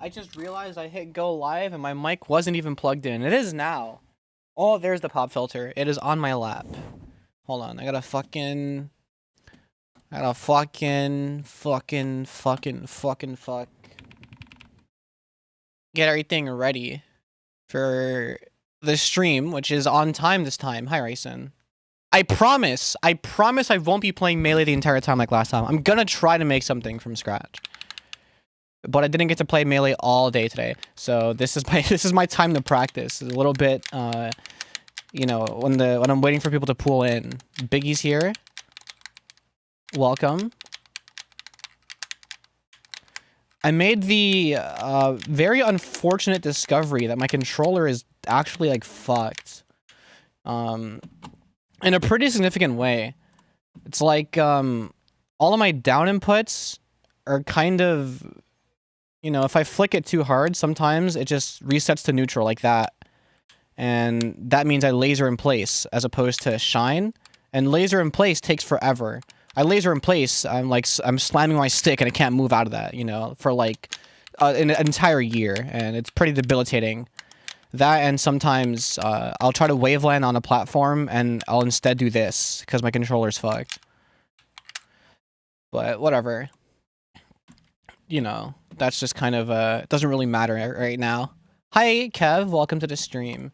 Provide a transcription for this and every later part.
I just realized I hit go live and my mic wasn't even plugged in. It is now. Oh, there's the pop filter. It is on my lap. Hold on, I gotta fuck. Get everything ready for the stream, which is on time this time. Hi, Ryson. I promise I won't be playing Melee the entire time like last time. I'm gonna try to make something from scratch. But I didn't get to play Melee all day today. So this is my time to practice. A little bit you know, when I'm waiting for people to pull in. Biggie's here. Welcome. I made the very unfortunate discovery that my controller is actually like fucked. In a pretty significant way. It's like all of my down inputs are kind of, you know, if I flick it too hard, sometimes it just resets to neutral like that. And that means I laser in place as opposed to shine. And laser in place takes forever. I laser in place, I'm slamming my stick and I can't move out of that, you know, for like an entire year. And it's pretty debilitating. That, and sometimes I'll try to waveland on a platform and I'll instead do this because my controller's fucked. But whatever. You know, that's just kind of, it doesn't really matter right now. Hi, Kev. Welcome to the stream.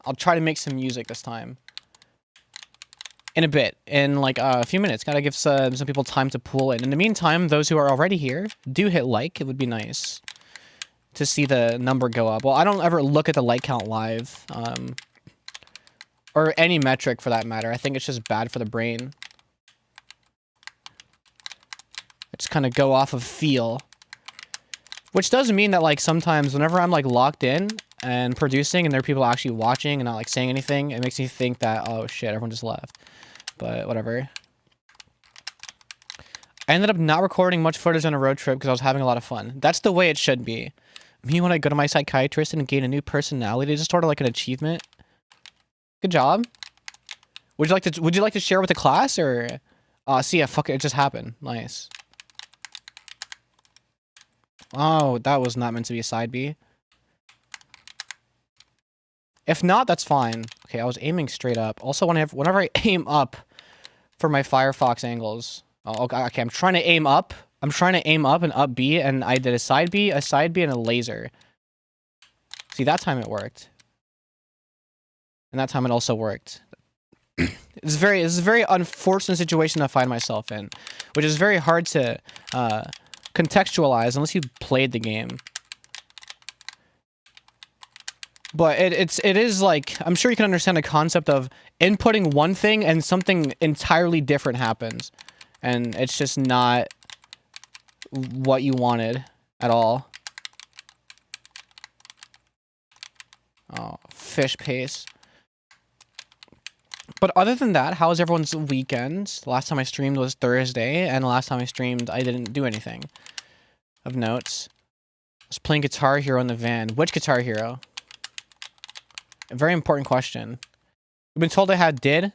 I'll try to make some music this time. In a bit. In like a few minutes. Gotta give some people time to pull in. In the meantime, those who are already here, do hit like. It would be nice to see the number go up. Well, I don't ever look at the like count live. Or any metric for that matter. I think it's just bad for the brain. I just kind of go off of feel. Which does mean that like sometimes whenever I'm like locked in and producing and there are people actually watching and not like saying anything, it makes me think that, oh shit, everyone just left. But whatever. I ended up not recording much footage on a road trip because I was having a lot of fun. That's the way it should be. Me when I go to my psychiatrist and gain a new personality, it's just sort of like an achievement. Good job. Would you like to share with the class or see yeah, fuck it, it just happened. Nice. Oh, that was not meant to be a side B. If not, that's fine. Okay, I was aiming straight up. Also, whenever I aim up for my Firefox angles. Oh, okay, I'm trying to aim up. I'm trying to aim up and up B, and I did a side B, and a laser. See, that time it worked. And that time it also worked. It's a very unfortunate situation to find myself in, which is very hard to contextualize unless you played the game. But it is like, I'm sure you can understand the concept of inputting one thing and something entirely different happens. And it's just not what you wanted at all. Oh, fish pace. But other than that, how was everyone's weekend? Last time I streamed was Thursday, and the last time I streamed, I didn't do anything of notes. I was playing Guitar Hero in the van. Which Guitar Hero? A very important question. We've been told I had did.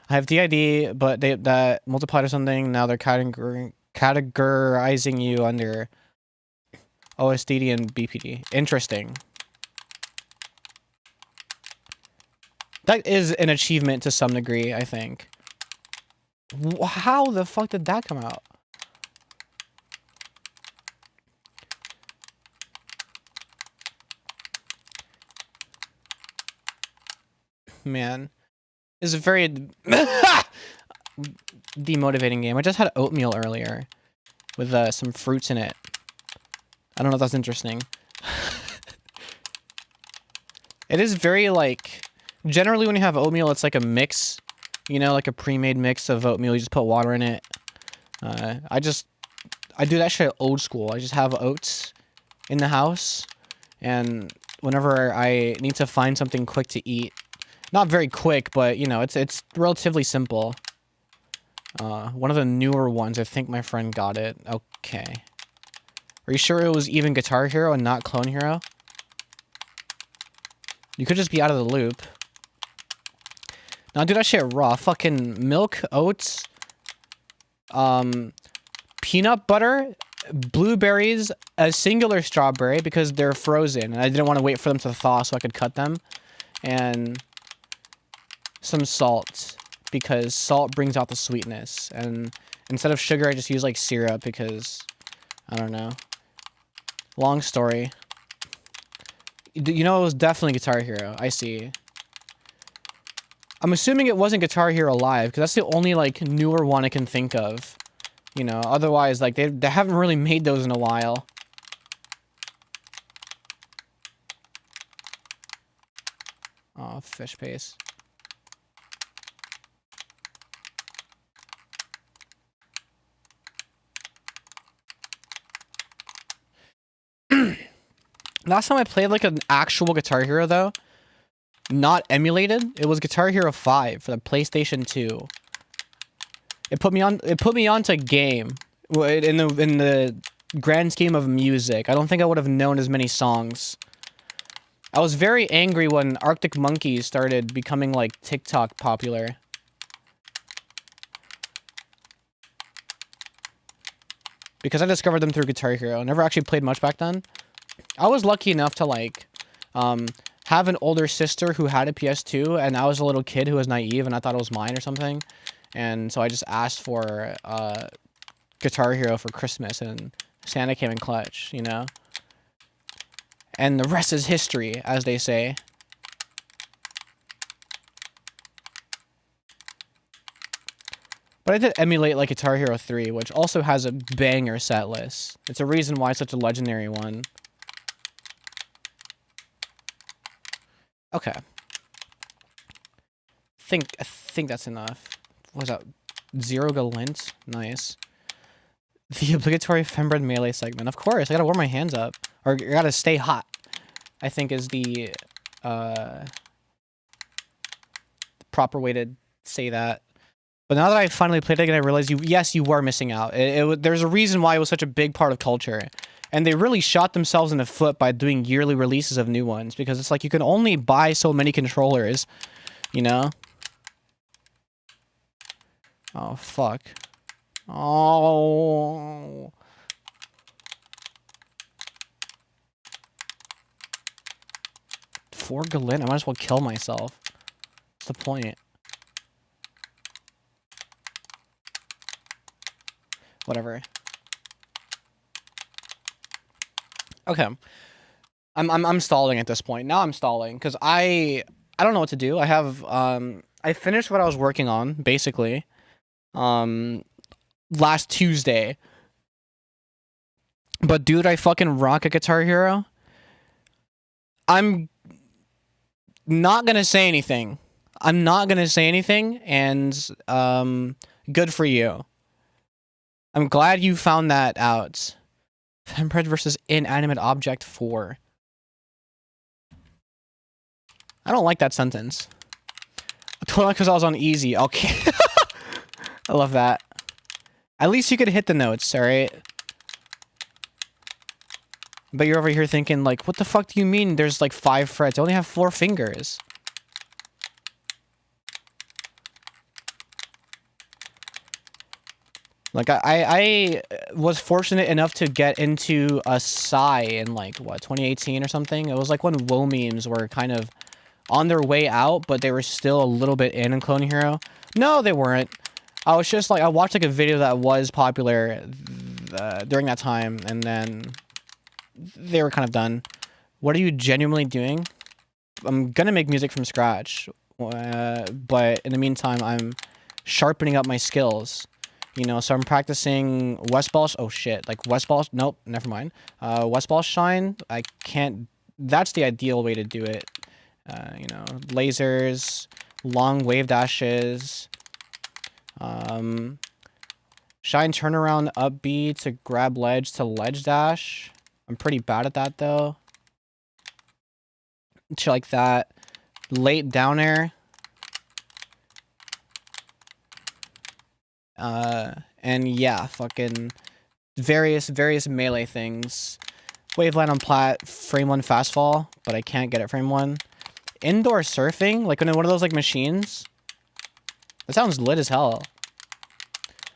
I have DID, but that multiplied or something. Now they're categorizing you under OSDD and BPD. Interesting. That is an achievement to some degree, I think. How the fuck did that come out? Man, it's a very demotivating game. I just had oatmeal earlier with some fruits in it. I don't know if that's interesting. It is very like, generally when you have oatmeal, it's like a mix, you know, like a pre-made mix of oatmeal. You just put water in it. I do that shit old school. I just have oats in the house, and whenever I need to find something quick to eat, not very quick, but you know, it's relatively simple. One of the newer ones, I think my friend got it. Okay. Are you sure it was even Guitar Hero and not Clone Hero? You could just be out of the loop. Now do that shit raw. Fucking milk, oats, peanut butter, blueberries, a singular strawberry because they're frozen, and I didn't want to wait for them to thaw so I could cut them, and some salt because salt brings out the sweetness, and instead of sugar I just use like syrup because I don't know. Long story. You know, it was definitely Guitar Hero. I see. I'm assuming it wasn't Guitar Hero Live because that's the only like newer one I can think of. You know, otherwise like they haven't really made those in a while. Oh, fish paste. Last time I played like an actual Guitar Hero though, not emulated, it was Guitar Hero 5 for the PlayStation 2. It put me onto a game in the grand scheme of music. I don't think I would have known as many songs. I was very angry when Arctic Monkeys started becoming like TikTok popular. Because I discovered them through Guitar Hero. I never actually played much back then. I was lucky enough to like have an older sister who had a PS2, and I was a little kid who was naive and I thought it was mine or something. And so I just asked for Guitar Hero for Christmas, and Santa came in clutch, you know? And the rest is history, as they say. But I did emulate like Guitar Hero 3, which also has a banger set list. It's a reason why it's such a legendary one. Okay. I think that's enough. What was that? Zero Galint? Nice. The obligatory fembread melee segment. Of course, I gotta warm my hands up. Or I gotta stay hot, I think is the proper way to say that. But now that I finally played it again, I realized you were missing out. There's a reason why it was such a big part of culture. And they really shot themselves in the foot by doing yearly releases of new ones. Because it's like you can only buy so many controllers, you know? Oh, fuck. Oh. For Galint? I might as well kill myself. What's the point? Whatever. Okay. I'm stalling at this point. Now I'm stalling because I don't know what to do. I have I finished what I was working on basically last Tuesday. But dude, I fucking rock a Guitar Hero. I'm not gonna say anything. I'm not gonna say anything, and good for you. I'm glad you found that out. Fembread versus inanimate object 4. I don't like that sentence. Totally because I was on easy. Okay. I love that. At least you could hit the notes, alright? But you're over here thinking, like, what the fuck do you mean there's like 5 frets? I only have 4 fingers. Like, I was fortunate enough to get into a Psy in, like, what, 2018 or something? It was like when WoW memes were kind of on their way out, but they were still a little bit in Clone Hero. No, they weren't. I was just, like, I watched, like, a video that was popular during that time, and then they were kind of done. What are you genuinely doing? I'm gonna make music from scratch, but in the meantime, I'm sharpening up my skills. You know, so I'm practicing Westball. Oh shit! Like Westball. Nope, never mind. Westball shine. I can't. That's the ideal way to do it. You know, lasers, long wave dashes. Shine turnaround up B to grab ledge to ledge dash. I'm pretty bad at that though. Shit like that. Late down air. And yeah, fucking various melee things. Waveline on plat, frame 1 fast fall, but I can't get it frame 1. Indoor surfing, like in one of those like machines. That sounds lit as hell.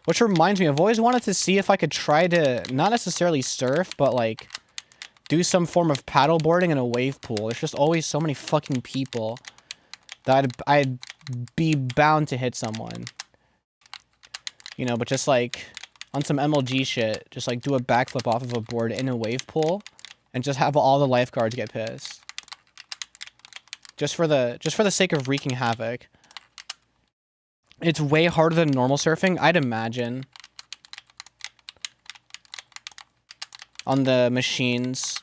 Which reminds me, I've always wanted to see if I could try to, not necessarily surf, but like, do some form of paddle boarding in a wave pool. There's just always so many fucking people that I'd be bound to hit someone. You know, but just like, on some MLG shit, just like do a backflip off of a board in a wave pool, and just have all the lifeguards get pissed. Just for the sake of wreaking havoc. It's way harder than normal surfing, I'd imagine. On the machines.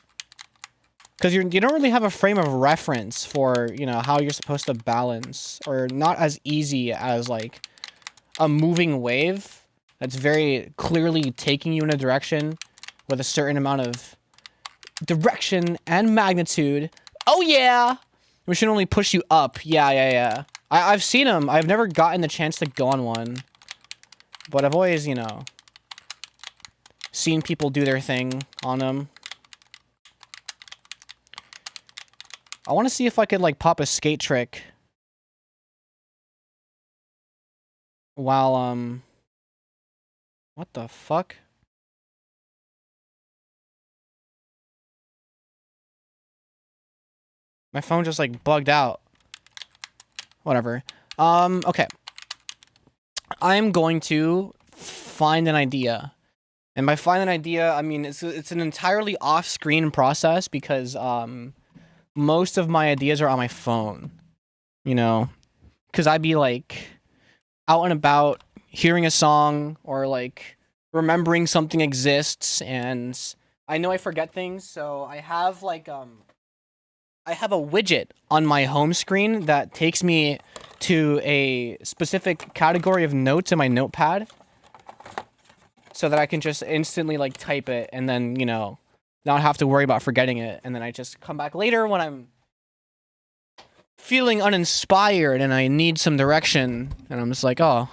Because you don't really have a frame of reference for, you know, how you're supposed to balance. Or not as easy as, like, a moving wave that's very clearly taking you in a direction with a certain amount of direction and magnitude. Oh, yeah! We should only push you up. Yeah. I've seen them. I've never gotten the chance to go on one. But I've always, you know, seen people do their thing on them. I want to see if I could, like, pop a skate trick. While, what the fuck? My phone just, like, bugged out. Whatever. Okay. I'm going to find an idea. And by find an idea, I mean, it's an entirely off-screen process because, most of my ideas are on my phone. You know? Because I'd be, like, out and about, hearing a song, or, like, remembering something exists, and I know I forget things, so I have, like, I have a widget on my home screen that takes me to a specific category of notes in my notepad so that I can just instantly, like, type it and then, you know, not have to worry about forgetting it. And then I just come back later when I'm feeling uninspired and I need some direction. And I'm just like, oh,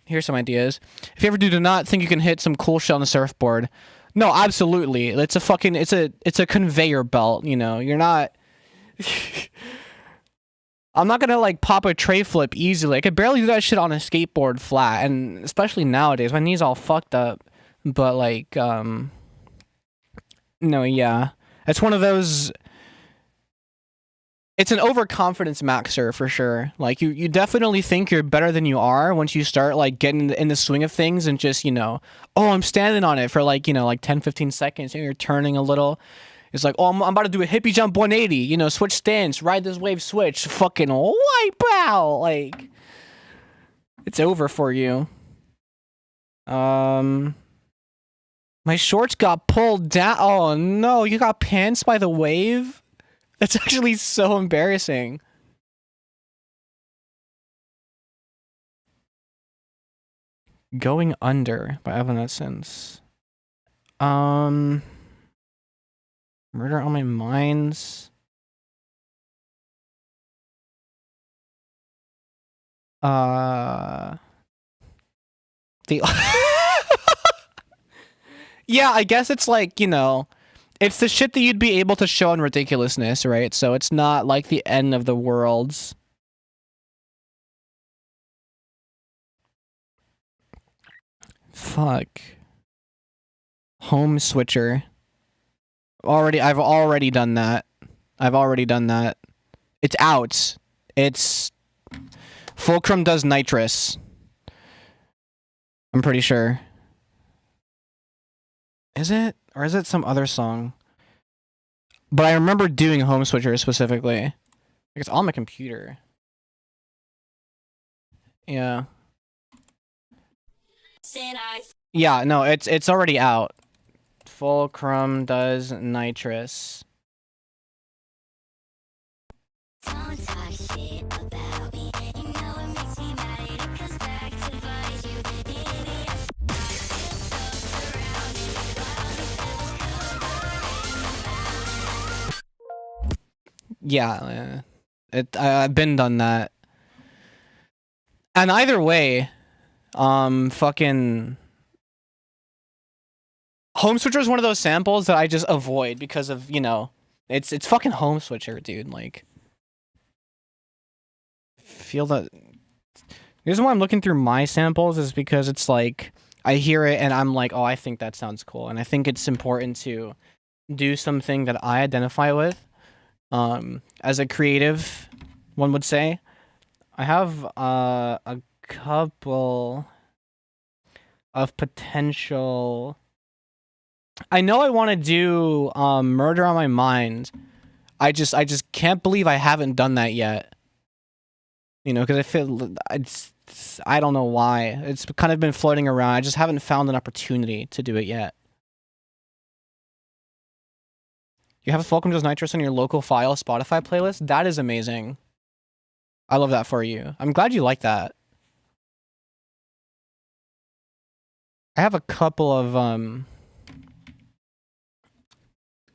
here's some ideas. If you ever do not think you can hit some cool shit on the surfboard, no, absolutely. It's a fucking, it's a conveyor belt, you know. You're not... I'm not gonna, like, pop a tray flip easily. I could barely do that shit on a skateboard flat, and especially nowadays, my knee's all fucked up. But, like, no, yeah. It's one of those... It's an overconfidence maxer, for sure. Like, you definitely think you're better than you are once you start, like, getting in the swing of things and just, you know, oh, I'm standing on it for, like, you know, like 10, 15 seconds, and you're turning a little... It's like, oh, I'm about to do a hippie jump 180, you know, switch stance, ride this wave switch, fucking wipe out, like, it's over for you. My shorts got pulled down. Oh, no, you got pants by the wave? That's actually so embarrassing. Going Under by Evanescence. Murder on My Minds. The yeah, I guess it's like, you know, it's the shit that you'd be able to show in ridiculousness, right? So it's not like the end of the worlds. Fuck. Home Switcher. I've already done that. It's out. It's Fulcrum Does Nitrous. I'm pretty sure. Is it? Or is it some other song? But I remember doing Home Switcher specifically. It's on my computer. Yeah. Yeah, no, it's already out. Fulcrum Does Nitrous. Don't talk shit about me. You know it makes me mad. It comes back to bite you, idiot. Yeah, I've been done that. And either way, fucking Home Switcher is one of those samples that I just avoid because of, you know, it's fucking Home Switcher, dude. Like, feel that. The reason why I'm looking through my samples is because it's like I hear it and I'm like, oh, I think that sounds cool. And I think it's important to do something that I identify with. As a creative, one would say. I have a couple of potential. I know I want to do Murder on My Mind. I just can't believe I haven't done that yet. You know, because I feel I don't know why. It's kind of been floating around. I just haven't found an opportunity to do it yet. You have Welcome to Nitrous on your local file Spotify playlist? That is amazing. I love that for you. I'm glad you like that. I have a couple of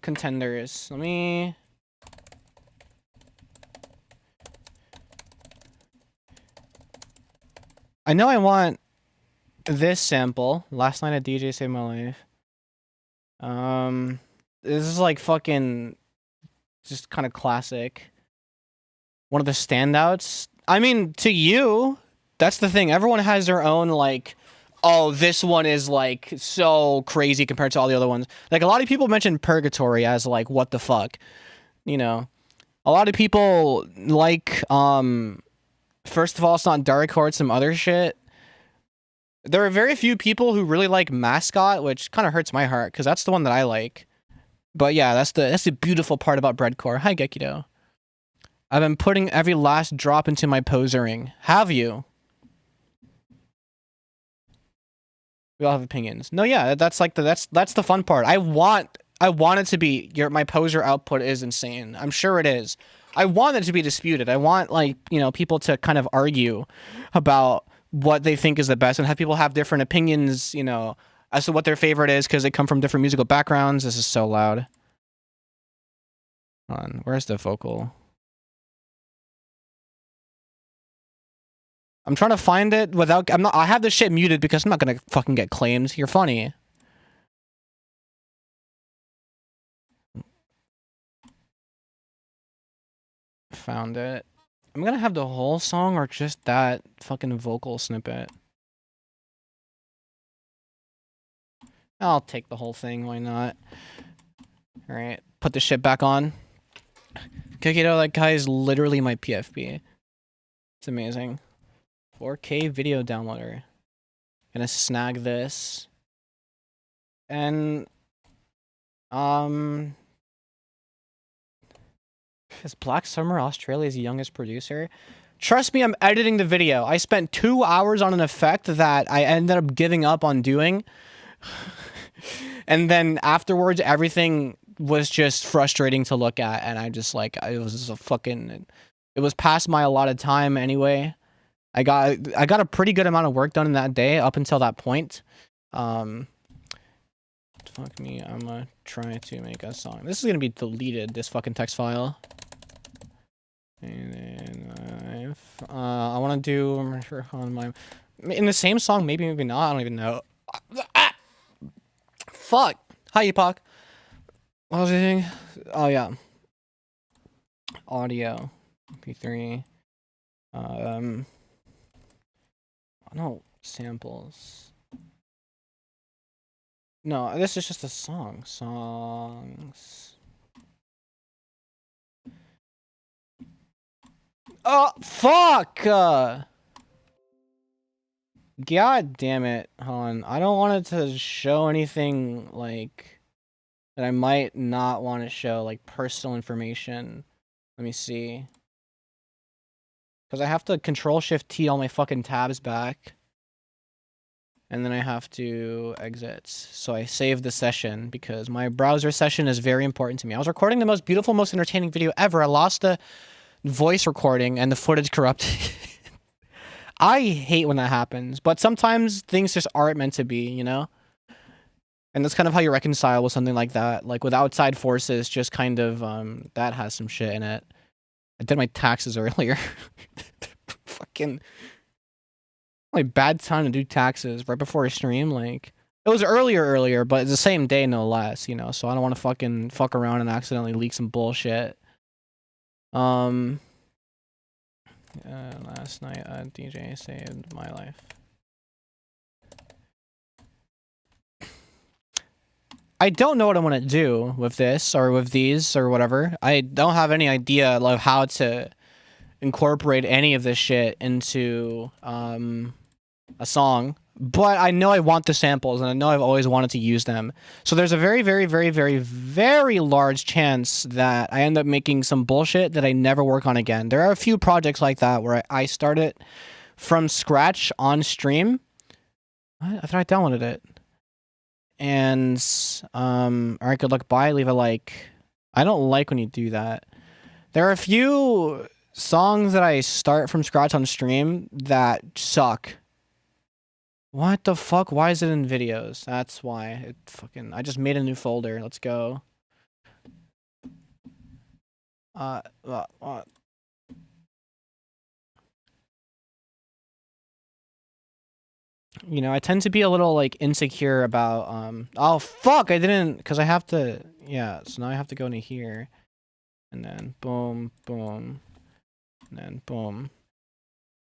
contenders. Let me. I know I want this sample. Last night a DJ saved my life. This is like fucking just kind of classic. One of the standouts. I mean, to you, that's the thing. Everyone has their own like, oh, this one is like so crazy compared to all the other ones. Like a lot of people mention Purgatory as like what the fuck, you know. A lot of people like first of all, it's not dariacore, it's some other shit. There are very few people who really like Mascot, which kind of hurts my heart because that's the one that I like. But yeah, that's the beautiful part about breadcore. Hi, Gekido. I've been putting every last drop into my poser ring. Have you? We all have opinions. No, yeah, that's like that's the fun part. I want it to be my poser output is insane. I'm sure it is. I want it to be disputed. I want like, you know, people to kind of argue about what they think is the best and have people have different opinions, you know, as to what their favorite is because they come from different musical backgrounds. This is so loud. Hold on, where's the vocal? I'm trying to find it without. I have this shit muted because I'm not gonna fucking get claimed. You're funny. Found it. I'm gonna have the whole song or just that fucking vocal snippet. I'll take the whole thing. Why not? All right, put the shit back on. Kikito, that guy is literally my PFP. It's amazing. 4K video downloader. Gonna snag this. And is Black Summer Australia's youngest producer? Trust me, I'm editing the video. I spent 2 hours on an effect that I ended up giving up on doing. And then afterwards, everything was just frustrating to look at. And I just like, it was a fucking, it was past my allotted time anyway. I got a pretty good amount of work done in that day up until that point. Fuck me, I'm gonna try to make a song. This is gonna be deleted, this fucking text file. And then I want to do on my in the same song, maybe not. I don't even know. Fuck. Hi, Epoch. What was I saying? Oh yeah. Audio, MP3. No samples. No, this is just a song. Songs. Oh, fuck! God damn it. Hold on. I don't want it to show anything, like, that I might not want to show, like, personal information. Let me see. Because I have to Control-Shift-T all my fucking tabs back. And then I have to exit. So I save the session because my browser session is very important to me. I was recording the most beautiful, most entertaining video ever. I lost the voice recording and the footage corrupted. I hate when that happens, but sometimes things just aren't meant to be, you know? And that's kind of how you reconcile with something like that. Like with outside forces, just kind of, that has some shit in it. I did my taxes earlier. Fucking, like, bad time to do taxes right before a stream. Like, it was earlier, but it's the same day, no less, you know? So I don't want to fucking fuck around and accidentally leak some bullshit. Last night a DJ saved my life. I don't know what I want to do with this or with these or whatever. I don't have any idea of how to incorporate any of this shit into a song. But I know I want the samples, and I know I've always wanted to use them. So there's a very, very, very, very, very large chance that I end up making some bullshit that I never work on again. There are a few projects like that where I start it from scratch on stream. I thought I downloaded it. And, alright, good luck, bye, leave a like. I don't like when you do that. There are a few songs that I start from scratch on stream that suck. What the fuck? Why is it in videos? That's why. I just made a new folder. Let's go. You know, I tend to be a little, like, insecure about, oh, fuck! I didn't, because I have to, yeah, so now I have to go into here. And then, boom, boom. And then, boom.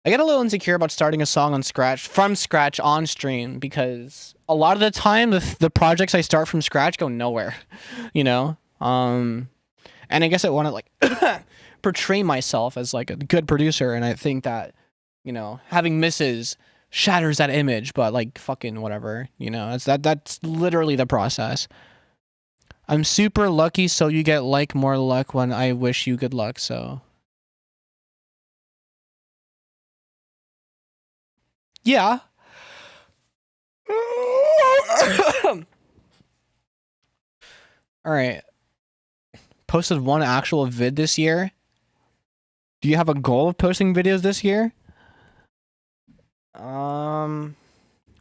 I get a little insecure about starting a song from scratch on stream, because a lot of the time the projects I start from scratch go nowhere, you know? And I guess I want to, like, portray myself as, like, a good producer, and I think that, you know, having misses shatters that image, but, like, fucking whatever, you know? That's literally the process. I'm super lucky, so you get, like, more luck when I wish you good luck, so... Yeah. Alright. Posted one actual vid this year. Do you have a goal of posting videos this year?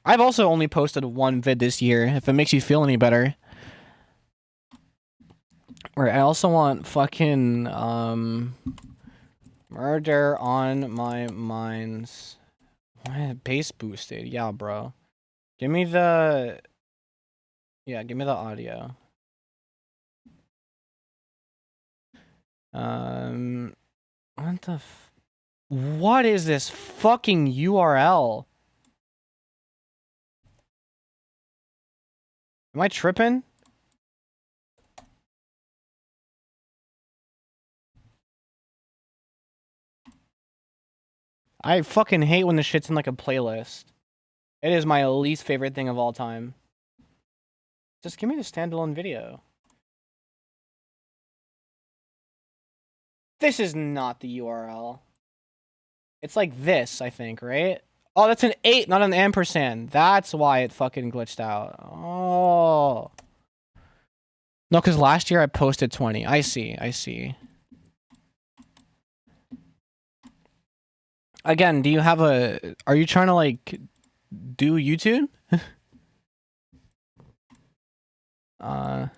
I've also only posted one vid this year, if it makes you feel any better. Alright, I also want fucking, Murder on My Minds. Why bass boosted? Yeah, bro. Give me the... Yeah, give me the audio. What the what is this fucking URL? Am I tripping? I fucking hate when the shit's in, like, a playlist. It is my least favorite thing of all time. Just give me the standalone video. This is not the URL. It's like this, I think, right? Oh, that's an 8, not an ampersand. That's why it fucking glitched out. Oh. No, because last year I posted 20. I see. Again, do you have a... Are you trying to, like, do YouTube?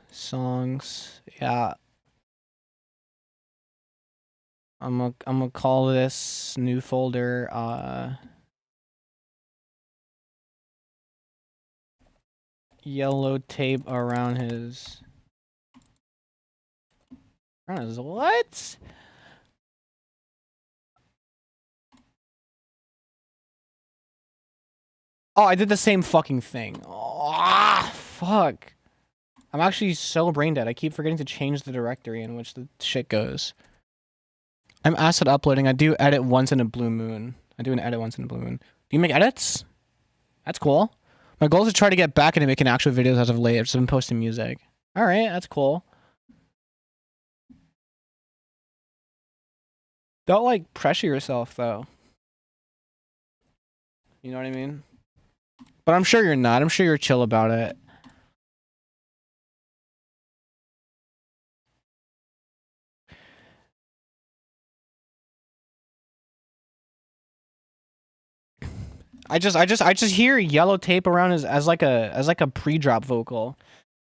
Songs. Yeah. I'm gonna call this new folder, yellow tape around his... What? Oh, I did the same fucking thing. Oh, fuck. I'm actually so brain dead. I keep forgetting to change the directory in which the shit goes. I'm asset uploading. I do edit once in a blue moon. Do you make edits? That's cool. My goal is to try to get back into making actual videos as of late. I've just been posting music. Alright, that's cool. Don't, like, pressure yourself, though. You know what I mean? But I'm sure you're not. I'm sure you're chill about it. I just hear yellow tape around as like a pre-drop vocal.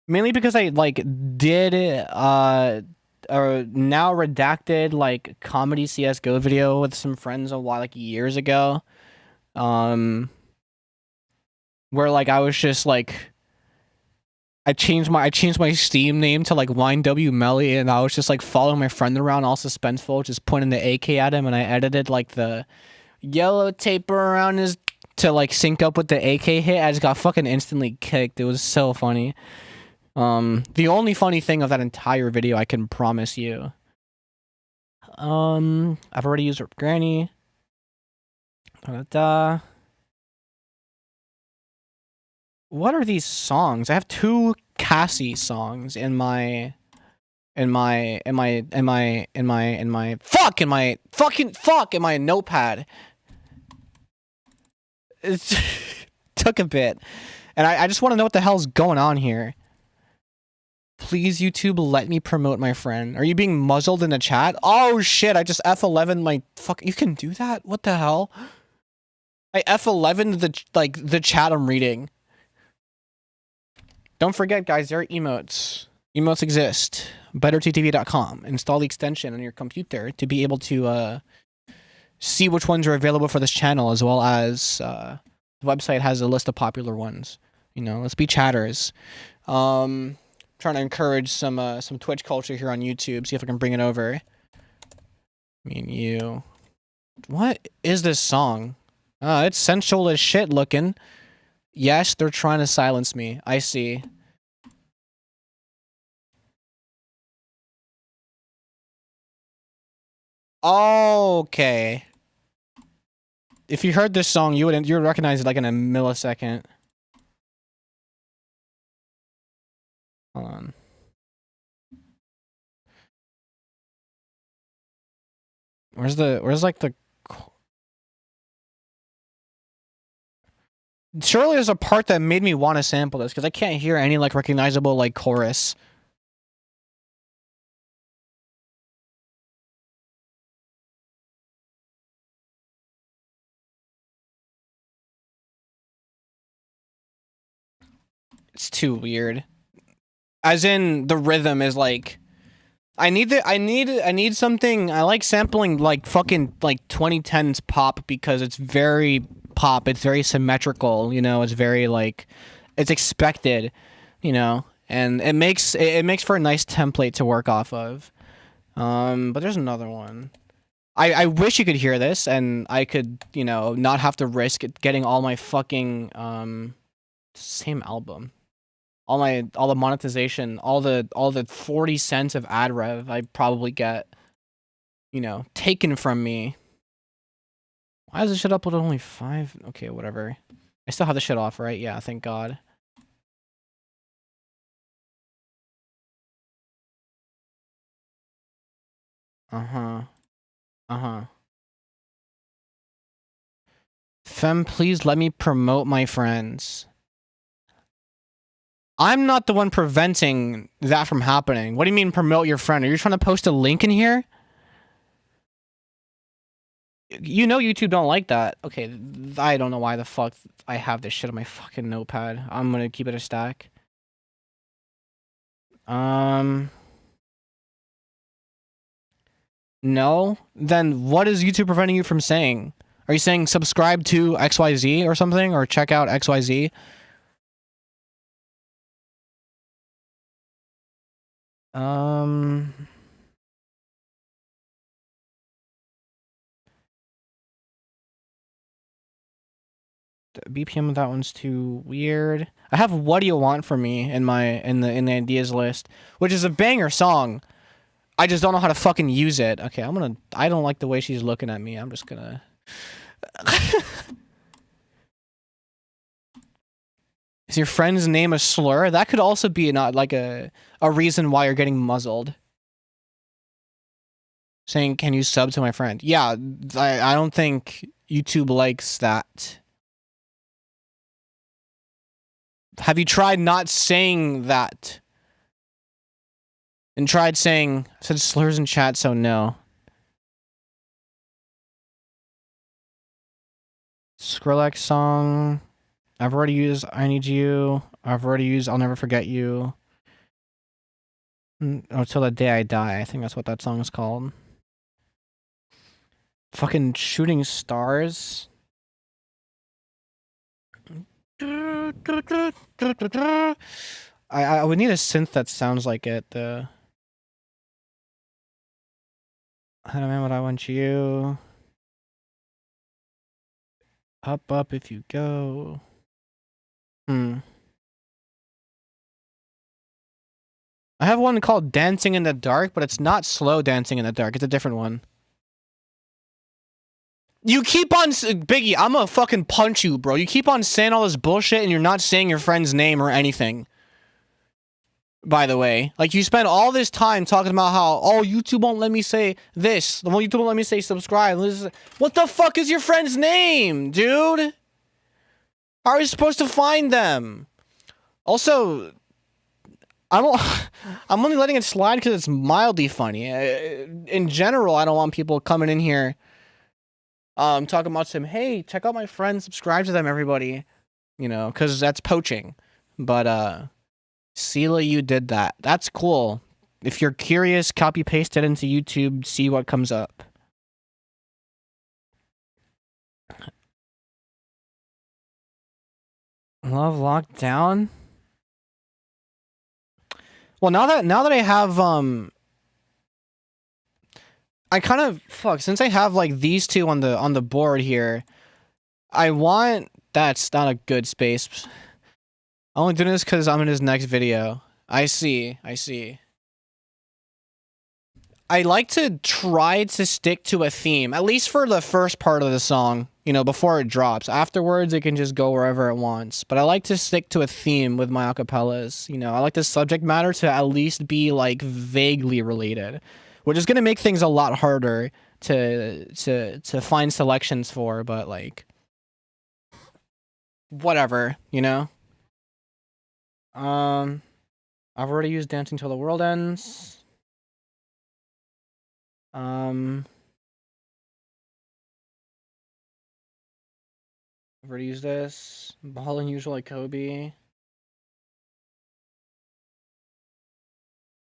Mainly because I, like, did a now redacted, like, comedy CS:GO video with some friends like, years ago. Where, like, I was just, like, I changed my Steam name to, like, Wine W Melly, and I was just, like, following my friend around all suspenseful, just pointing the AK at him, and I edited, like, the yellow tape around his to, like, sync up with the AK hit. I just got fucking instantly kicked. It was so funny. The only funny thing of that entire video, I can promise you. I've already used Granny. Da-da-da. What are these songs? I have 2 Cassie songs in my notepad. It took a bit. And I just want to know what the hell's going on here. Please, YouTube, let me promote my friend. Are you being muzzled in the chat? Oh shit, I just F11 my fuck. You can do that? What the hell? I F11 the chat I'm reading. Don't forget, guys, there are emotes. Emotes exist. BetterTTV.com. Install the extension on your computer to be able to see which ones are available for this channel, as well as the website has a list of popular ones. You know, let's be chatters. Trying to encourage some Twitch culture here on YouTube. See if I can bring it over. Me and you. What is this song? It's sensual as shit looking. Yes, they're trying to silence me. I see. Okay. If you heard this song, you would recognize it like in a millisecond. Hold on. Where's like the... Surely there's a part that made me want to sample this, because I can't hear any like recognizable like chorus. It's too weird. As in, the rhythm is like... I need something... I like sampling like fucking like 2010s pop because it's very pop. It's very symmetrical, you know? It's very like... It's expected, you know? And it makes for a nice template to work off of. But there's another one. I wish you could hear this and I could, you know, not have to risk getting all my fucking same album. All the monetization, all the 40 cents of ad rev I probably get, you know, taken from me. Why is this shit uploaded only 5? Okay, whatever. I still have the shit off, right? Yeah, thank God. Uh-huh. Uh-huh. Fem, please let me promote my friends. I'm not the one preventing that from happening. What do you mean promote your friend? Are you trying to post a link in here? You know YouTube don't like that. Okay, I don't know why the fuck I have this shit on my fucking notepad. I'm gonna keep it a stack. No? Then what is YouTube preventing you from saying? Are you saying subscribe to XYZ or something? Or check out XYZ? The BPM of that one's too weird. I have What Do You Want From Me in the ideas list, which is a banger song. I just don't know how to fucking use it. Okay, I don't like the way she's looking at me. I'm just gonna... Is your friend's name a slur? That could also be not like a reason why you're getting muzzled. Saying, can you sub to my friend? Yeah, I don't think YouTube likes that. Have you tried not saying that? And tried saying, I said slurs in chat, so no. Skrillex song. I've already used I Need You. I've already used I'll Never Forget You. Oh, Till the Day I Die. I think that's what that song is called. Fucking Shooting Stars. I would need a synth that sounds like it. I don't know what I want you. Up, up if you go. I have one called Dancing in the Dark, but it's not slow dancing in the dark. It's a different one. You keep on... Biggie, I'm gonna fucking punch you, bro. You keep on saying all this bullshit and you're not saying your friend's name or anything. By the way. Like, you spend all this time talking about how, oh, YouTube won't let me say this. YouTube won't let me say subscribe. What the fuck is your friend's name, dude? How are you supposed to find them? Also... I'm only letting it slide because it's mildly funny. In general, I don't want people coming in here talking about some, hey, check out my friends, subscribe to them, everybody. You know, because that's poaching. But, Sela, you did that. That's cool. If you're curious, copy paste it into YouTube, see what comes up. Love Lockdown? Well, now that I have, I kind of, since I have, like, these two on the board here, I want, that's not a good space. I'm only doing this because I'm in his next video. I see. I like to try to stick to a theme, at least for the first part of the song, you know, before it drops. Afterwards, it can just go wherever it wants. But I like to stick to a theme with my acapellas. You know, I like the subject matter to at least be, like, vaguely related, which is going to make things a lot harder to find selections for, but, like, whatever, you know? I've already used Dancing Till the World Ends. I've already used this. Ball and Usual like Kobe.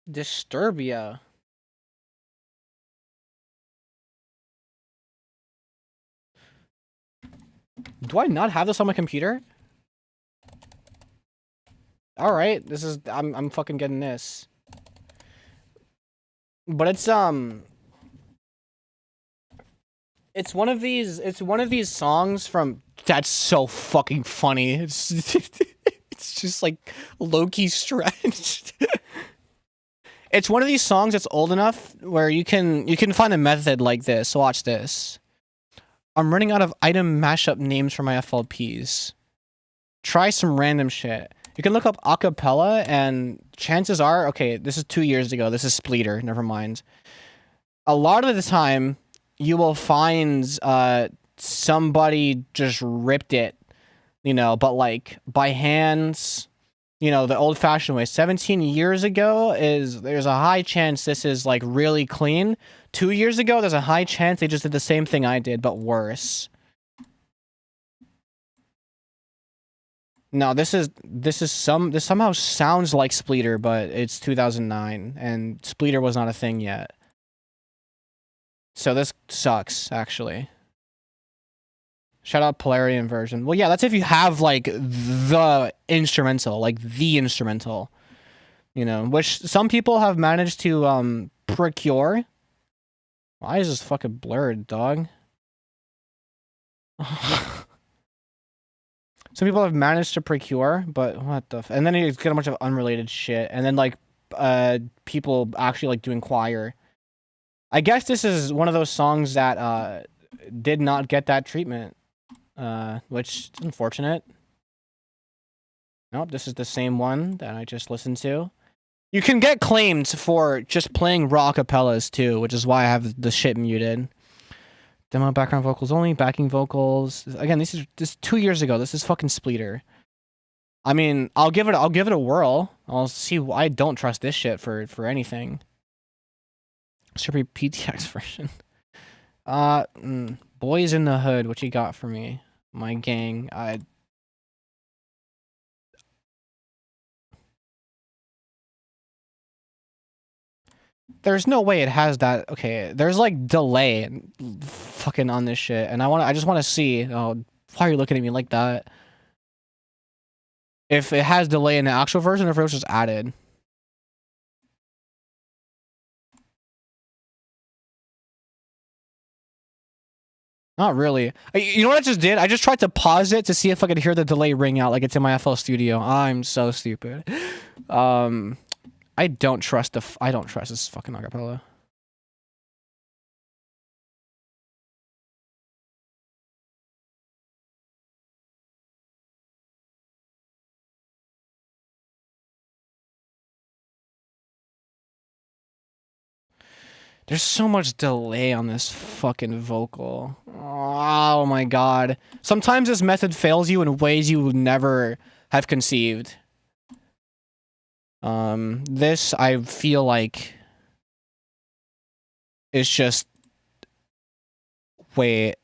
Disturbia. Do I not have this on my computer? Alright, this is I'm fucking getting this. But it's one of these songs from, that's so fucking funny. It's it's just like low-key stretched. It's one of these songs that's old enough where you can find a method like this. Watch this. I'm running out of item mashup names for my FLPs. Try some random shit. You can look up acapella and chances are, okay, this is 2 years ago. This is Spleeter, never mind. A lot of the time, you will find somebody just ripped it, you know, but like by hands, you know, the old-fashioned way. 17 years ago there's a high chance this is like really clean. 2 years ago, there's a high chance they just did the same thing I did, but worse. No, this somehow sounds like Spleeter, but it's 2009 and Spleeter was not a thing yet. So this sucks, actually. Shout out Polarian version. Well, yeah, that's if you have, like, the instrumental. Like, the instrumental. You know, which some people have managed to, procure. Why is this fucking blurred, dog? Some people have managed to procure, but what the and then you get a bunch of unrelated shit. And then, like, people actually, like, doing choir. I guess this is one of those songs that did not get that treatment, which is unfortunate. Nope, this is the same one that I just listened to. You can get claimed for just playing raw acapellas too, which is why I have the shit muted. Demo background vocals only, backing vocals. Again, this is 2 years ago. This is fucking Spleeter. I mean, I'll give it a whirl. I'll see. I don't trust this shit for anything. Should be PTX version. Boys in the Hood. What you got for me? My gang. There's no way it has that. Okay, there's like delay fucking on this shit, and I just want to see. Oh, why are you looking at me like that? If it has delay in the actual version, or if it was just added. Not really. You know what I just did? I just tried to pause it to see if I could hear the delay ring out like it's in my FL Studio. I'm so stupid. I don't trust this fucking acapella. There's so much delay on this fucking vocal. Oh my god. Sometimes this method fails you in ways you would never have conceived. This I feel like is just wait.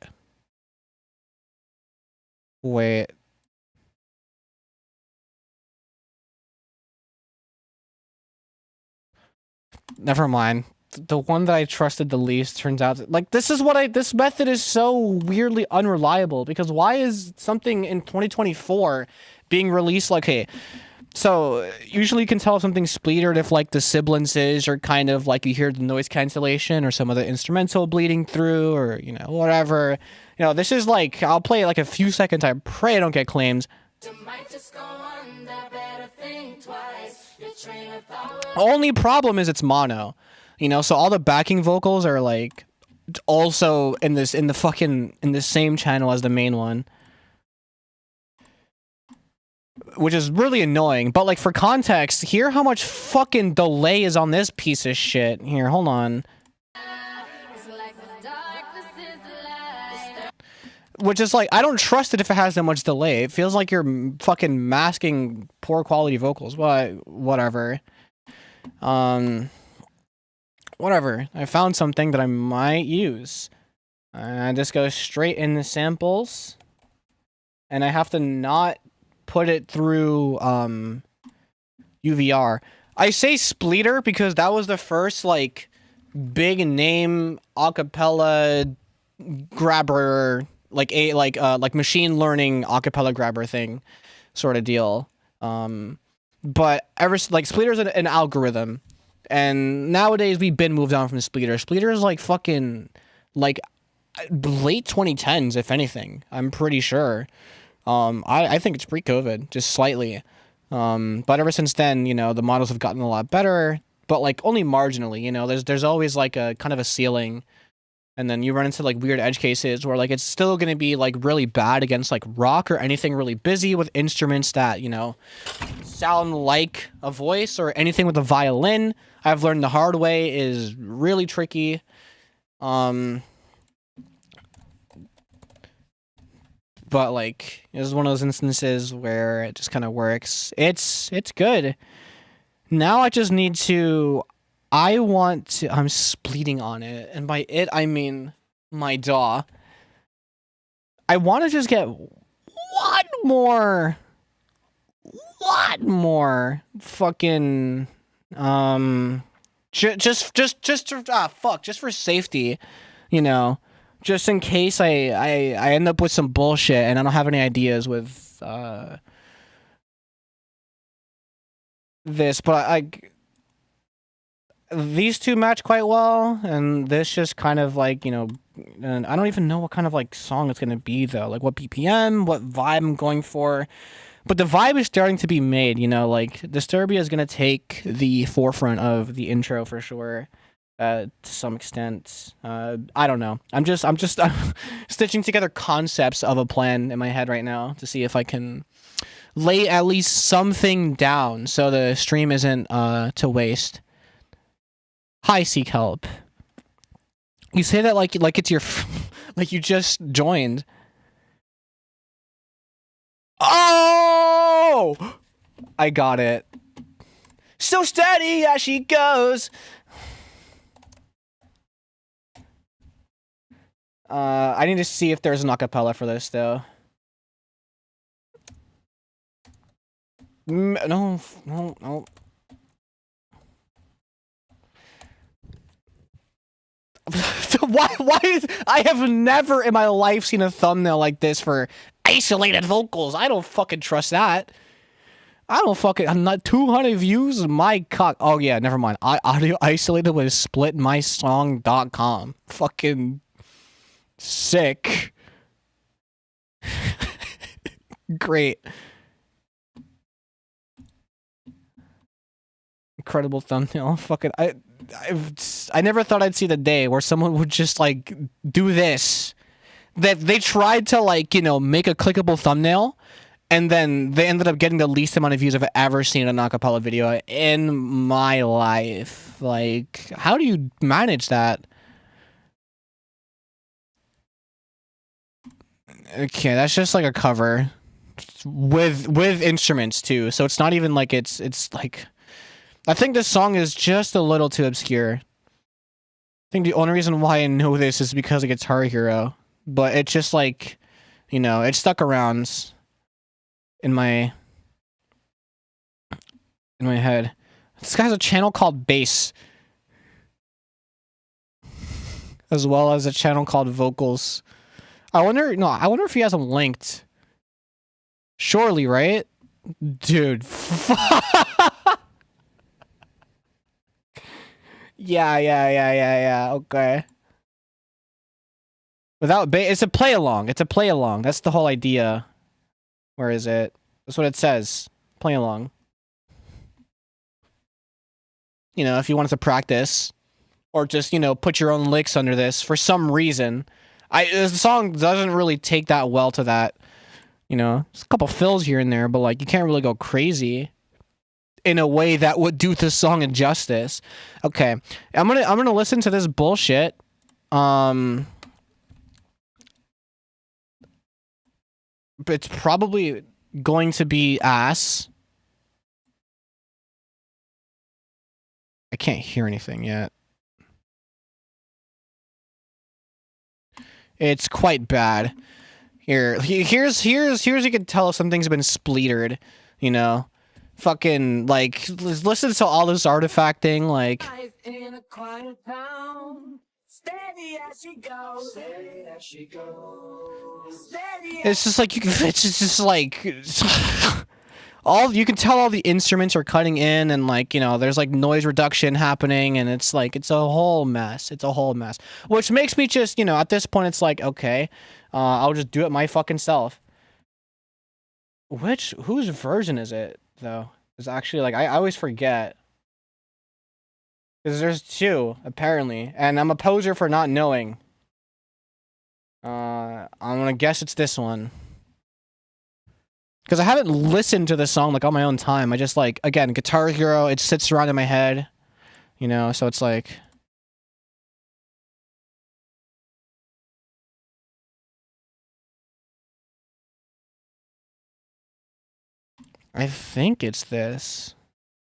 Never mind. The one that I trusted the least turns out like this method is so weirdly unreliable because why is something in 2024 being released like, hey, so usually you can tell if something's spleetered if like the sibilances are kind of like you hear the noise cancellation or some of the instrumental bleeding through or, you know, whatever. You know, this is like, I'll play it like a few seconds. I pray I don't get claims. Only problem is it's mono, you know, so all the backing vocals are like also in the same channel as the main one, which is really annoying. But like for context, hear how much fucking delay is on this piece of shit. Here, hold on. Which is like, I don't trust it if it has that much delay. It feels like you're fucking masking poor quality vocals. Whatever. Whatever. I found something that I might use. I just go straight in the samples. And I have to not put it through UVR. I say Spleeter because that was the first like big name acapella grabber, like machine learning acapella grabber thing sort of deal. But Spleeter's an algorithm. And nowadays we've been moved on from Spleeter. Spleeter is like fucking like late 2010s, if anything. I'm pretty sure. I think it's pre-COVID, just slightly. But ever since then, you know, the models have gotten a lot better, but like only marginally, you know, there's always like a kind of a ceiling. And then you run into like weird edge cases where like it's still going to be like really bad against like rock or anything really busy with instruments that, you know, sound like a voice, or anything with a violin. I've learned the hard way is really tricky. But like, this is one of those instances where it just kind of works. It's good. Now I just need to, I'm spleeting on it. And by it, I mean my DAW. I want to just get one more fucking, just for safety, you know. Just in case I end up with some bullshit and I don't have any ideas with this, but these two match quite well, and this just kind of like, you know, and I don't even know what kind of like song it's gonna be though, like what BPM, what vibe I'm going for, but the vibe is starting to be made, you know, like Disturbia is gonna take the forefront of the intro for sure. To some extent, I don't know. I'm stitching together concepts of a plan in my head right now to see if I can lay at least something down so the stream isn't to waste. Hi, Seek Help. You say that like it's your like you just joined. Oh, I got it. So steady as she goes. I need to see if there's an acapella for this, though. No. I have never in my life seen a thumbnail like this for isolated vocals. I don't fucking trust that. I'm not 200 views, my cock. Oh yeah, never mind. Audio isolated with splitmysong.com. Fucking sick. Great. incredible thumbnail. Fucking I never thought I'd see the day where someone would just like do this. That they tried to like, you know, make a clickable thumbnail, and then they ended up getting the least amount of views I've ever seen in an acapella video in my life. Like, how do you manage that? Okay, that's just like a cover with instruments too. So it's not even like it's like, I think this song is just a little too obscure. I think the only reason why I know this is because of Guitar Hero, but it's just like, you know, it stuck around in my head. This guy has a channel called Bass, as well as a channel called Vocals. I wonder if he has them linked. Surely, right? Dude. Yeah. Okay. Without it's a play along. It's a play along. That's the whole idea. Where is it? That's what it says. Play along. You know, if you wanted to practice, or just, you know, put your own licks under this for some reason. The song doesn't really take that well to that. You know, there's a couple fills here and there, but like you can't really go crazy in a way that would do the song injustice. Okay, I'm gonna listen to this bullshit. It's probably going to be ass. I can't hear anything yet. It's quite bad. Here's you can tell if something's been spleetered, you know. Fucking like listen to all this artifacting, like in a quiet town, steady as she goes, steady as she goes, steady. It's just like it's just like you can tell all the instruments are cutting in, and like, you know, there's like noise reduction happening, and it's like it's a whole mess. It's a whole mess, which makes me just, you know, at this point it's like, okay, I'll just do it my fucking self. Whose version is it though? It's actually like I always forget. Because there's two, apparently, and I'm a poser for not knowing. I'm gonna guess it's this one. Because I haven't listened to this song like on my own time. I just like, again, Guitar Hero, it sits around in my head, you know, so it's like. I think it's this.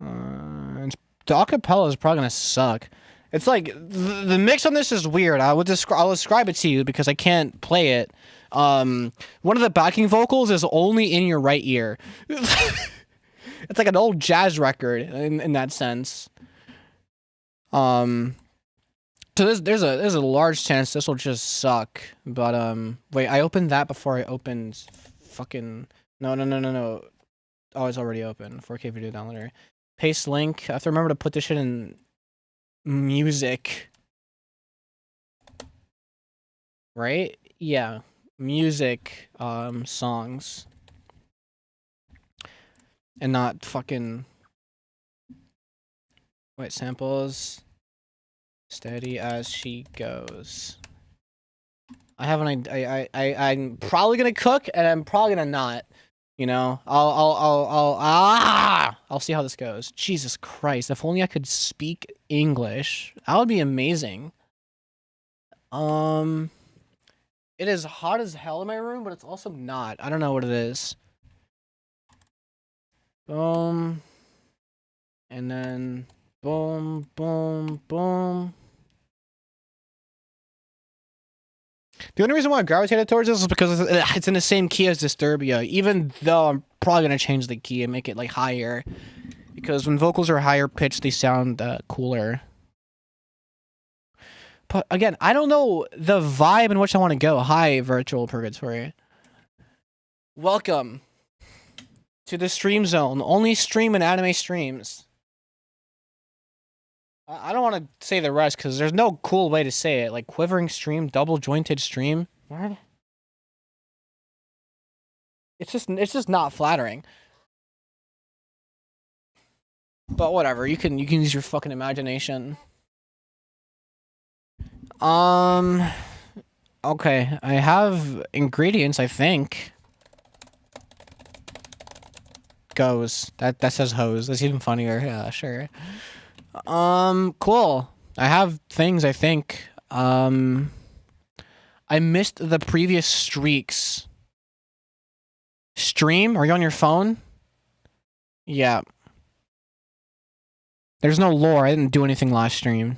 The acapella is probably gonna suck. It's like the mix on this is weird. I'll describe it to you because I can't play it. One of the backing vocals is only in your right ear. It's like an old jazz record in that sense. So there's a large chance this will just suck. But wait, I opened that before I opened fucking no. Oh, it's already open. 4K video downloader. Paste link. I have to remember to put this shit in music. Right? Yeah. Music, songs. And not fucking... Wait, samples. Steady as she goes. I have an idea. I'm probably gonna cook, and I'm probably gonna not. You know, I'll see how this goes. Jesus Christ, if only I could speak English. That would be amazing. It is hot as hell in my room, but it's also not. I don't know what it is. Boom. And then boom, boom, boom. The only reason why I gravitated towards this is because it's in the same key as Disturbia, even though I'm probably going to change the key and make it like higher, because when vocals are higher pitched, they sound cooler. But again, I don't know the vibe in which I want to go. Hi, Virtual Purgatory. Welcome to the Stream Zone, only stream and anime streams. I don't want to say the rest because there's no cool way to say it. Like quivering stream, double jointed stream. What? It's just not flattering. But whatever, you can use your fucking imagination. Okay, I have ingredients, I think. Goes. That says hose. That's even funnier. Yeah, sure. Cool. I have things, I think. I missed the previous streaks. Stream? Are you on your phone? Yeah. There's no lore. I didn't do anything last stream.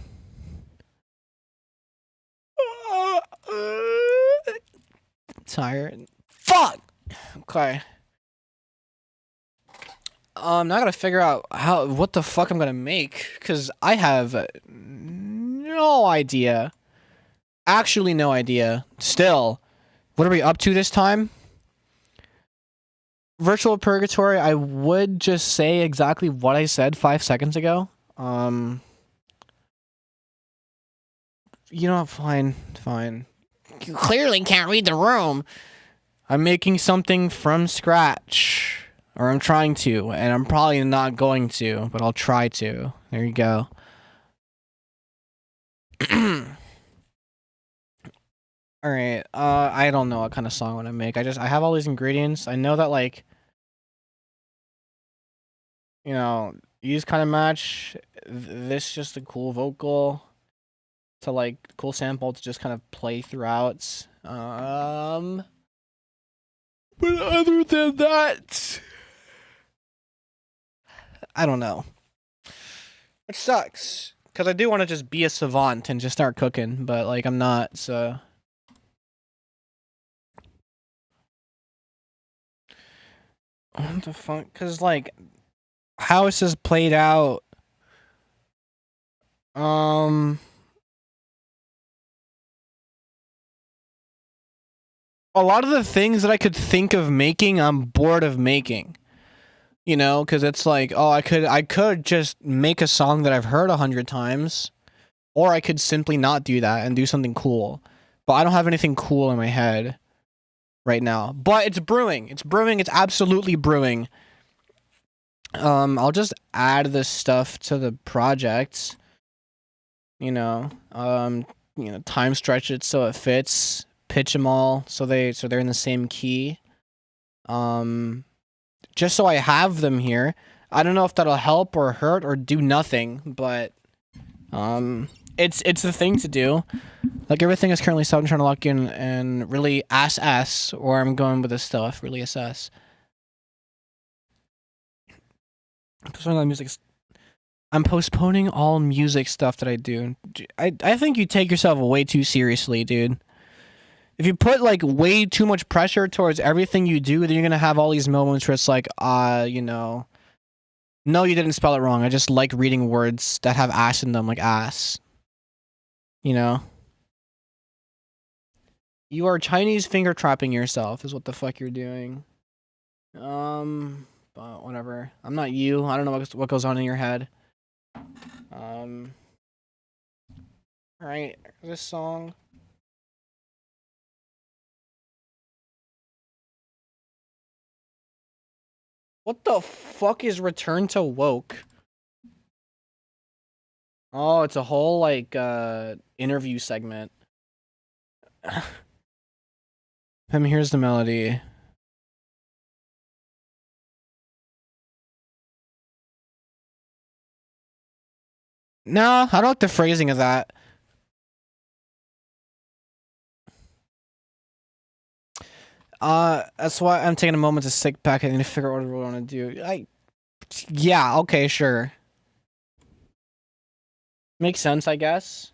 Tired. Fuck! Okay. Now I gotta figure out what the fuck I'm gonna make, because I have no idea. Actually, no idea. Still, what are we up to this time? Virtual Purgatory, I would just say exactly what I said 5 seconds ago. You know what, fine. You clearly can't read the room. I'm making something from scratch. Or I'm trying to, and I'm probably not going to, but I'll try to. There you go. Alright, I don't know what kind of song I want to make. I have all these ingredients. I know that, like, you know, these kind of match. This just a cool vocal to, like, cool sample to just kind of play throughout. But other than that, I don't know. It sucks. Because I do want to just be a savant and just start cooking, but, like, I'm not, so... What the fuck? Because, like, how is this played out? A lot of the things that I could think of making, I'm bored of making. You know, because it's like, oh, I could just make a song that I've heard 100 times, or I could simply not do that and do something cool. But I don't have anything cool in my head right now. But it's brewing. It's brewing. It's absolutely brewing. I'll just add this stuff to the project. You know, time stretch it so it fits. Pitch them all so they're in the same key. Just so I have them here. I don't know if that'll help or hurt or do nothing, but it's the thing to do. Like, everything is currently set. I'm trying to lock in and really assess where I'm going with this stuff. Really assess. I'm postponing all music stuff that I do. I think you take yourself way too seriously, dude. If you put, like, way too much pressure towards everything you do, then you're gonna have all these moments where it's like, you know, no, you didn't spell it wrong. I just like reading words that have ass in them, like ass. You know? You are Chinese finger trapping yourself, is what the fuck you're doing. But whatever. I'm not you. I don't know what goes on in your head. Alright, this song. What the fuck is Return to Woke? Oh, it's a whole, like, interview segment. Here's the melody. No, I don't like the phrasing of that. That's why I'm taking a moment to sit back and figure out what we want to do. Yeah, okay, sure. Makes sense, I guess.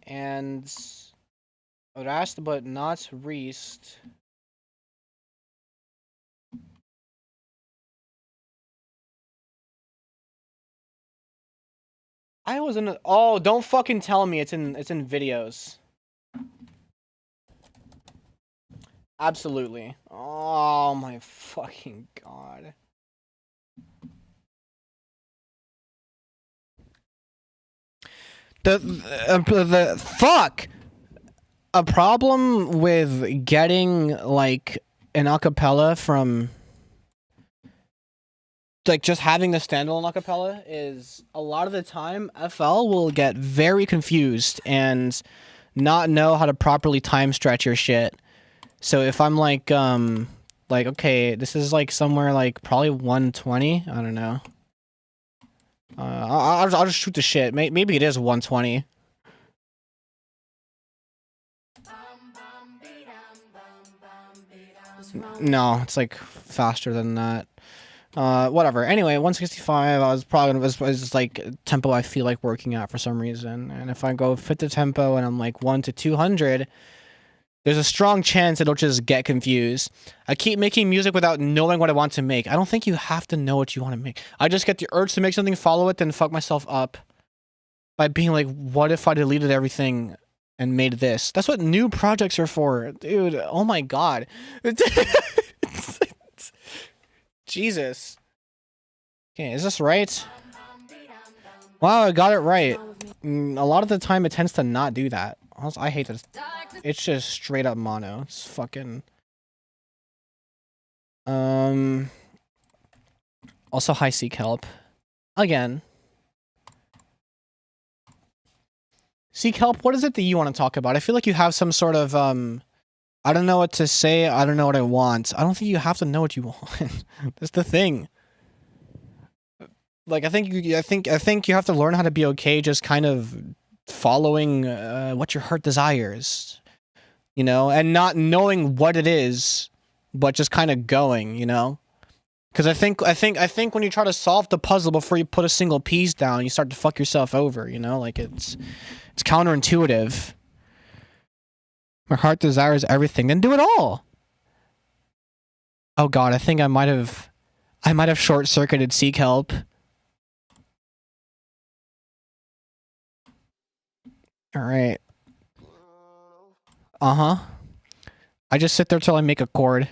And last but not least, I was in. Oh, don't fucking tell me it's in videos. Absolutely. Oh my fucking god. The fuck. A problem with getting like an acapella from like just having the standalone acapella is a lot of the time FL will get very confused and not know how to properly time stretch your shit. So if I'm like okay, this is like somewhere like probably 120. I don't know. I'll just shoot the shit. Maybe it is 120. No, it's like faster than that. Whatever. Anyway, 165. I was probably was like tempo I feel like working at for some reason. And if I go fit the tempo and I'm like 1 to 200, there's a strong chance it'll just get confused. I keep making music without knowing what I want to make. I don't think you have to know what you want to make. I just get the urge to make something, follow it, then fuck myself up by being like, what if I deleted everything and made this? That's what new projects are for, dude. Oh my god. Jesus. Okay, is this right? Wow, I got it right. A lot of the time it tends to not do that. Also, I hate this. It's just straight up mono. It's fucking... Also, hi, Seek Help. Again. Seek Help, what is it that you want to talk about? I feel like you have some sort of, I don't know what to say, I don't know what I want. I don't think you have to know what you want. That's the thing. Like, I think you have to learn how to be okay just kind of following what your heart desires, you know, and not knowing what it is, but just kind of going, you know. Because I think when you try to solve the puzzle before you put a single piece down, you start to fuck yourself over, you know. Like it's counterintuitive. My heart desires everything, then do it all. Oh god, I think I might have short-circuited Seek Help. Alright. Uh-huh. I just sit there till I make a chord.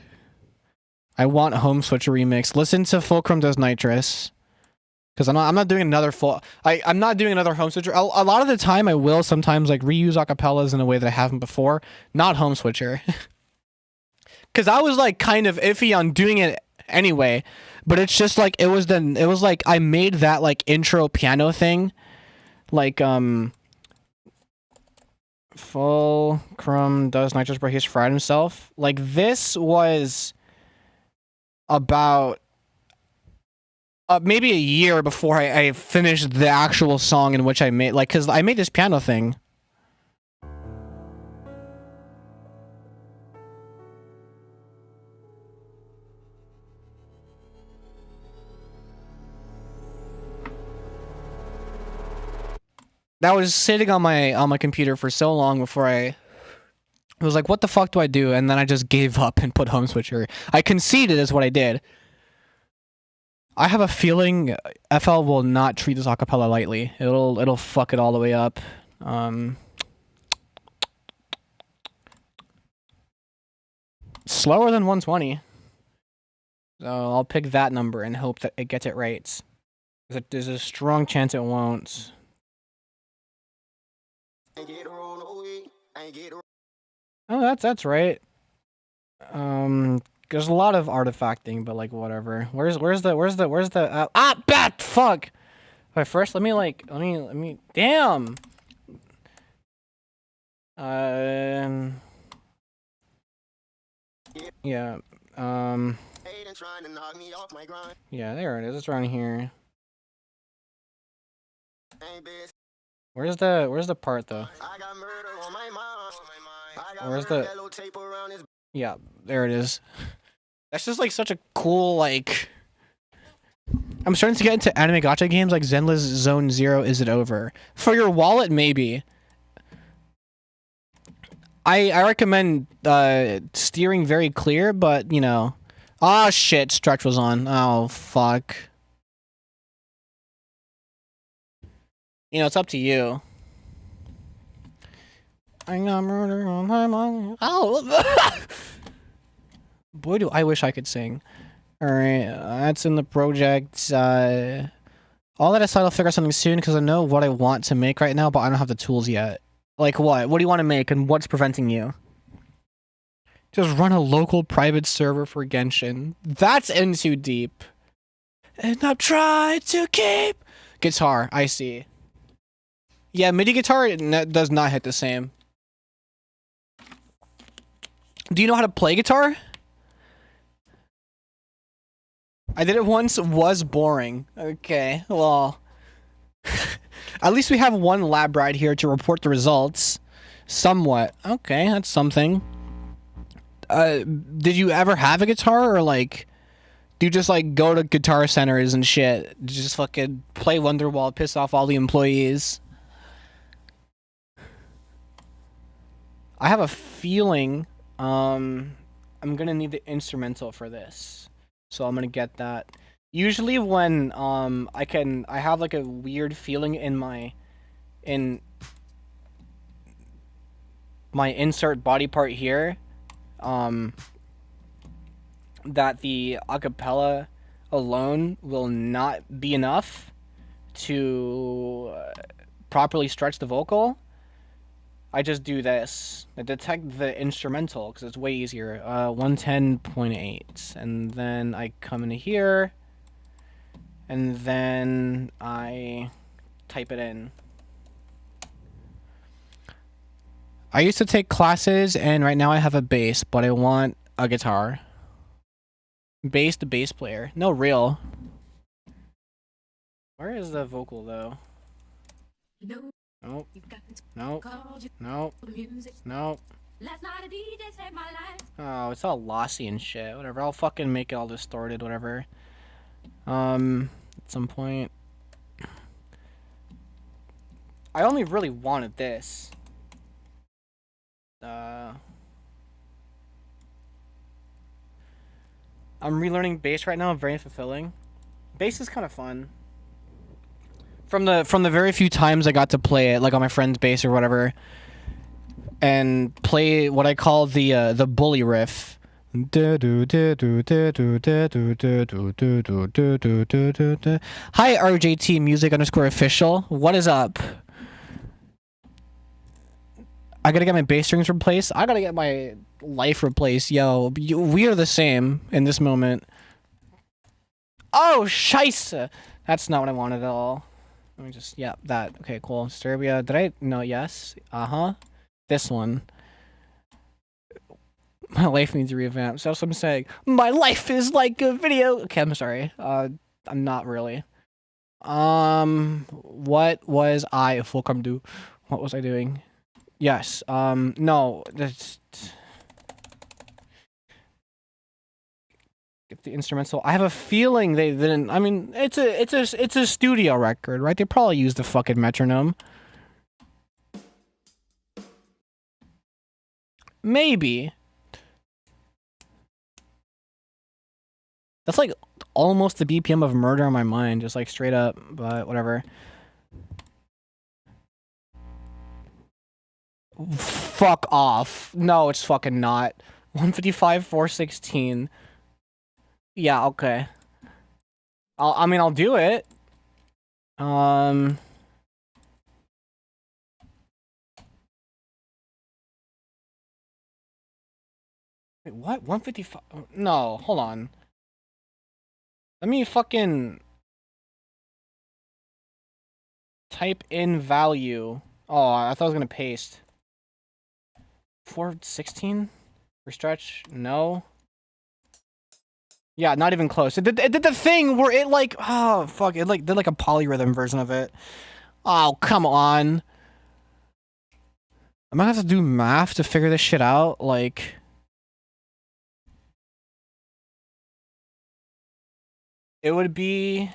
I want Home Switch remix. Listen to Fulcrum Does Nitrous. Because I'm not doing another I'm not doing another Home Switcher. A lot of the time I will sometimes like reuse acapellas in a way that I haven't before. Not Home Switcher. Because I was like kind of iffy on doing it anyway. But it's just like it was like I made that like intro piano thing. Like Fulcrum Does Nitrous, but he's fried himself. Like this was about maybe a year before I finished the actual song in which I made, like, because I made this piano thing. That was sitting on my computer for so long before I was like, what the fuck do I do? And then I just gave up and put Home Switcher. I conceded is what I did. I have a feeling FL will not treat this acapella lightly. It'll fuck it all the way up. Slower than 120. So I'll pick that number and hope that it gets it right. There's a strong chance it won't. Oh, that's right. There's a lot of artifacting, but like whatever. Where's the bat fuck. Wait, first let me damn. Yeah. Yeah, there it is. It's around here. Where's the part though? Where's the? Yeah, there it is. That's just like such a cool like. I'm starting to get into anime gacha games like Zenless Zone Zero. Is it over? For your wallet, maybe. I recommend steering very clear, but you know. Ah shit, stretch was on. Oh fuck. You know, it's up to you. I got murder on my mind. Oh! Boy, do I wish I could sing. Alright, that's in the project. All that aside, I'll figure out something soon because I know what I want to make right now, but I don't have the tools yet. Like what? What do you want to make and what's preventing you? Just run a local private server for Genshin. That's in too deep. And I've tried to keep... Guitar, I see. Yeah, MIDI guitar does not hit the same. Do you know how to play guitar? I did it once, was boring. Okay, well... At least we have one lab right here to report the results. Somewhat. Okay, that's something. Did you ever have a guitar, or like, do you just like go to guitar centers and shit? Just fucking play Wonderwall, piss off all the employees? I have a feeling, I'm gonna need the instrumental for this, so I'm gonna get that. Usually when, I have like a weird feeling in my insert body part here, that the acapella alone will not be enough to properly stretch the vocal. I just do this. I detect the instrumental because it's way easier. 110.8. And then I come into here. And then I type it in. I used to take classes, and right now I have a bass, but I want a guitar. Bass, the bass player. No, real. Where is the vocal, though? Nope. Nope. Nope. Nope. Nope. Oh, it's all lossy and shit. Whatever. I'll fucking make it all distorted, whatever. At some point. I only really wanted this. I'm relearning bass right now, very fulfilling. Bass is kind of fun. From the very few times I got to play it, like on my friend's bass or whatever, and play what I call the bully riff. Hi RJT Music _official. What is up? I gotta get my bass strings replaced. I gotta get my life replaced. Yo, we are the same in this moment. Oh, scheisse! That's not what I wanted at all. Let me just, yeah, that. Okay, cool. Serbia, did I? No, yes. Uh-huh. This one. My life needs a revamp. So that's what I'm saying. My life is like a video. Okay, I'm sorry. I'm not really. What was I welcome to? What was I doing? Yes. No. That's... Get the instrumental. I have a feeling they didn't. I mean, it's a studio record, right? They probably used the fucking metronome. Maybe. That's like almost the BPM of Murder on My Mind, just like straight up, but whatever. Fuck off. No, it's fucking not. 155, 416. Yeah, okay. I mean, I'll do it. Wait, what? 155? No, hold on. Let me fucking type in value. Oh, I thought I was gonna paste. 416? Restretch? No. Yeah, not even close. It did the thing where it like, oh fuck, it like did like a polyrhythm version of it. Oh, come on. I'm gonna have to do math to figure this shit out, like... It would be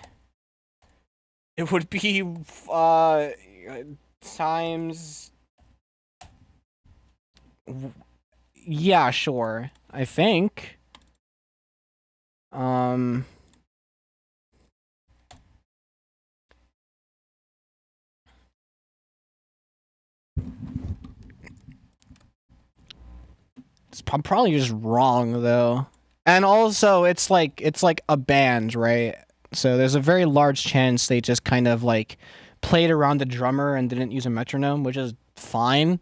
times... Yeah, sure. I think. I'm probably just wrong though. And also it's like a band, right? So there's a very large chance they just kind of like played around the drummer and didn't use a metronome, which is fine.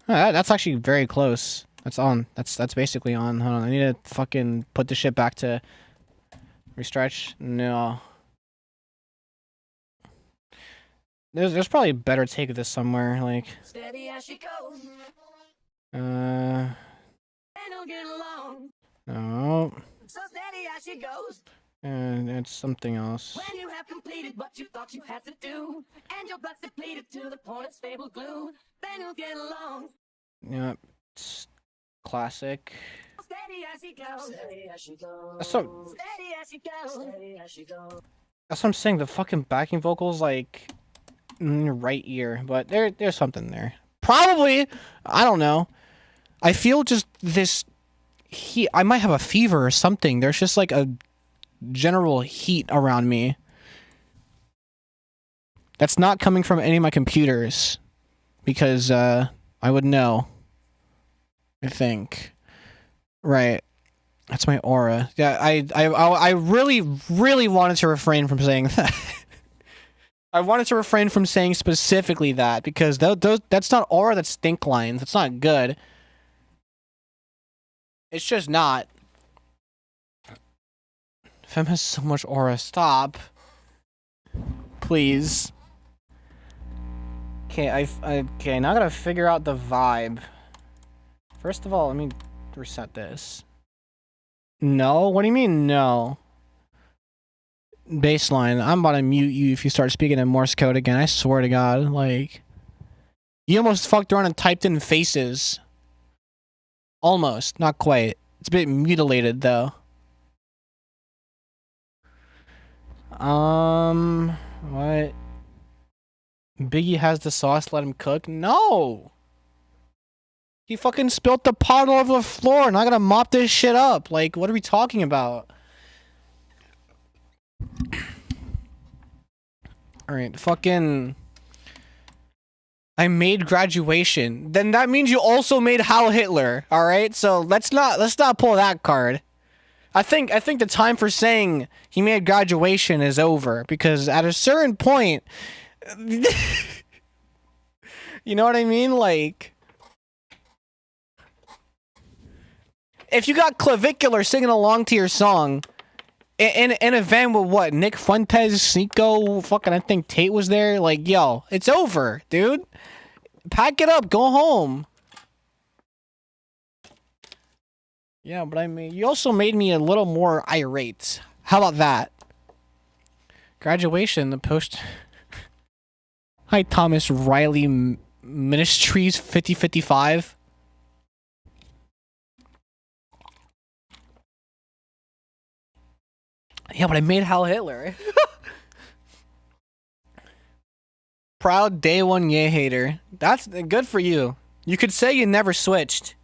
That's actually very close. That's on. That's basically on. Hold on, I need to fucking put the shit back to restretch. No. There's probably a better take of this somewhere, like. No. And it's something else. When you have completed what you thought you had to do, and your blood's depleted to the point of stable glue, then you'll get along. Yeah, it's classic. That's what I'm saying. The fucking backing vocals, like, in your right ear, but there's something there. Probably, I don't know. I feel just this heat. I might have a fever or something. There's just like a general heat around me. That's not coming from any of my computers, because I would know. I think. Right. That's my aura. Yeah, I really wanted to refrain from saying that. I wanted to refrain from saying specifically that, because that's not aura, that's stink lines. That's not good. It's just not. Fem has so much aura. Stop. Please. Okay, okay, now I gotta figure out the vibe. First of all, let me reset this. No? What do you mean, no? Baseline. I'm about to mute you if you start speaking in Morse code again. I swear to God. Like, you almost fucked around and typed in faces. Almost. Not quite. It's a bit mutilated, though. What? Biggie has the sauce, let him cook? No! He fucking spilt the pot all over the floor, and I gotta mop this shit up. Like, what are we talking about? Alright, fucking... I made graduation. Then that means you also made Heil Hitler, alright? So let's not pull that card. I think the time for saying he made graduation is over, because at a certain point... You know what I mean? Like... If you got Clavicular singing along to your song... In a van with what? Nick Fuentes, Cinco, fucking I think Tate was there. Like, yo, it's over, dude. Pack it up, go home. Yeah, but I mean, you also made me a little more irate. How about that? Graduation, the post... Hi, Thomas Riley Ministries 5055. Yeah, but I made Heil Hitler. Proud day one yay hater. That's good for you. You could say you never switched.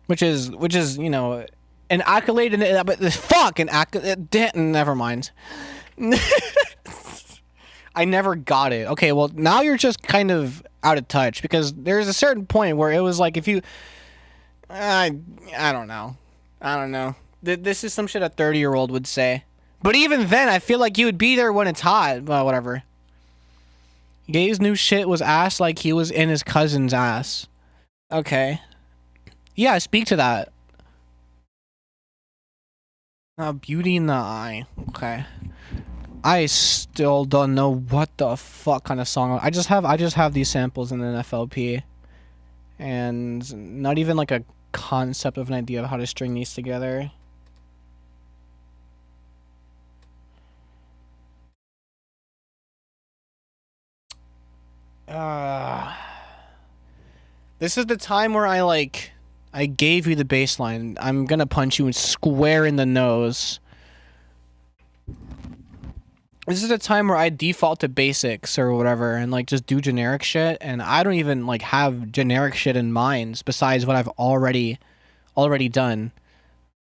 Which is, you know, an accolade in it, but fuck an accolade. Never mind. I never got it. Okay, well, now you're just kind of out of touch, because there's a certain point where it was like, if you... I don't know. I don't know. This is some shit a 30-year-old would say. But even then, I feel like you would be there when it's hot. Well, whatever. Gay's new shit was ass like he was in his cousin's ass. Okay. Yeah, speak to that. Beauty in the eye. Okay. I still don't know what the fuck kind of song. I just have these samples in an FLP. And not even like a concept of an idea of how to string these together. This is the time where I gave you the baseline. I'm gonna punch you square in the nose. This is the time where I default to basics or whatever and like just do generic shit, and I don't even like have generic shit in mind besides what I've already done.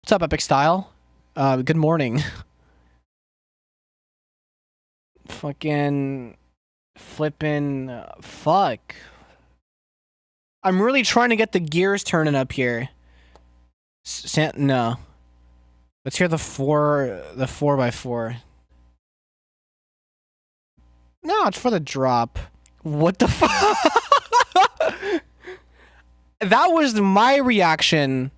What's up, Epic Style? Good morning. Fucking flippin' fuck. I'm really trying to get the gears turning up here. No. Let's hear the 4x4. No, it's for the drop. What the fuck? That was my reaction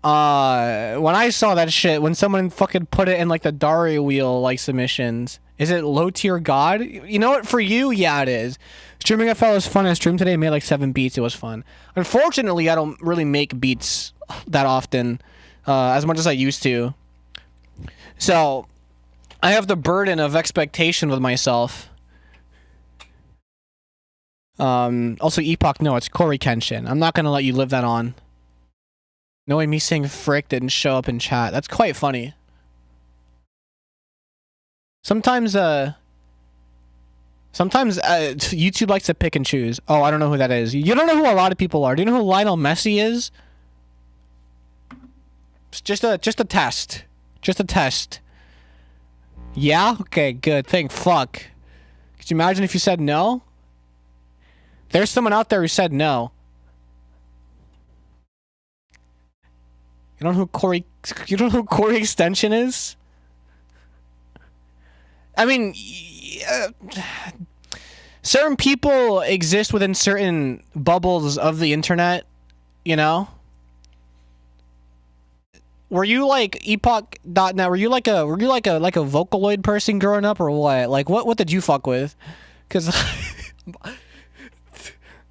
when I saw that shit, when someone fucking put it in like the Daria wheel like submissions. Is it low tier god? You know what, for you, yeah, it is. Streaming FL is fun. I streamed today, made like 7 beats. It was fun. Unfortunately, I don't really make beats that often, as much as I used to. So I have the burden of expectation with myself. Also Epoch, no, it's Corey Kenshin. I'm not gonna let you live that on. Knowing me saying frick didn't show up in chat. That's quite funny. Sometimes YouTube likes to pick and choose. Oh, I don't know who that is. You don't know who a lot of people are. Do you know who Lionel Messi is? It's just a test. Just a test. Yeah? Okay, good. Thank fuck. Could you imagine if you said no? There's someone out there who said no. You don't know who Corey Extension is? I mean, certain people exist within certain bubbles of the internet, you know? Were you like Epoch.net? Were you like a Vocaloid person growing up or what? Like what did you fuck with? Cuz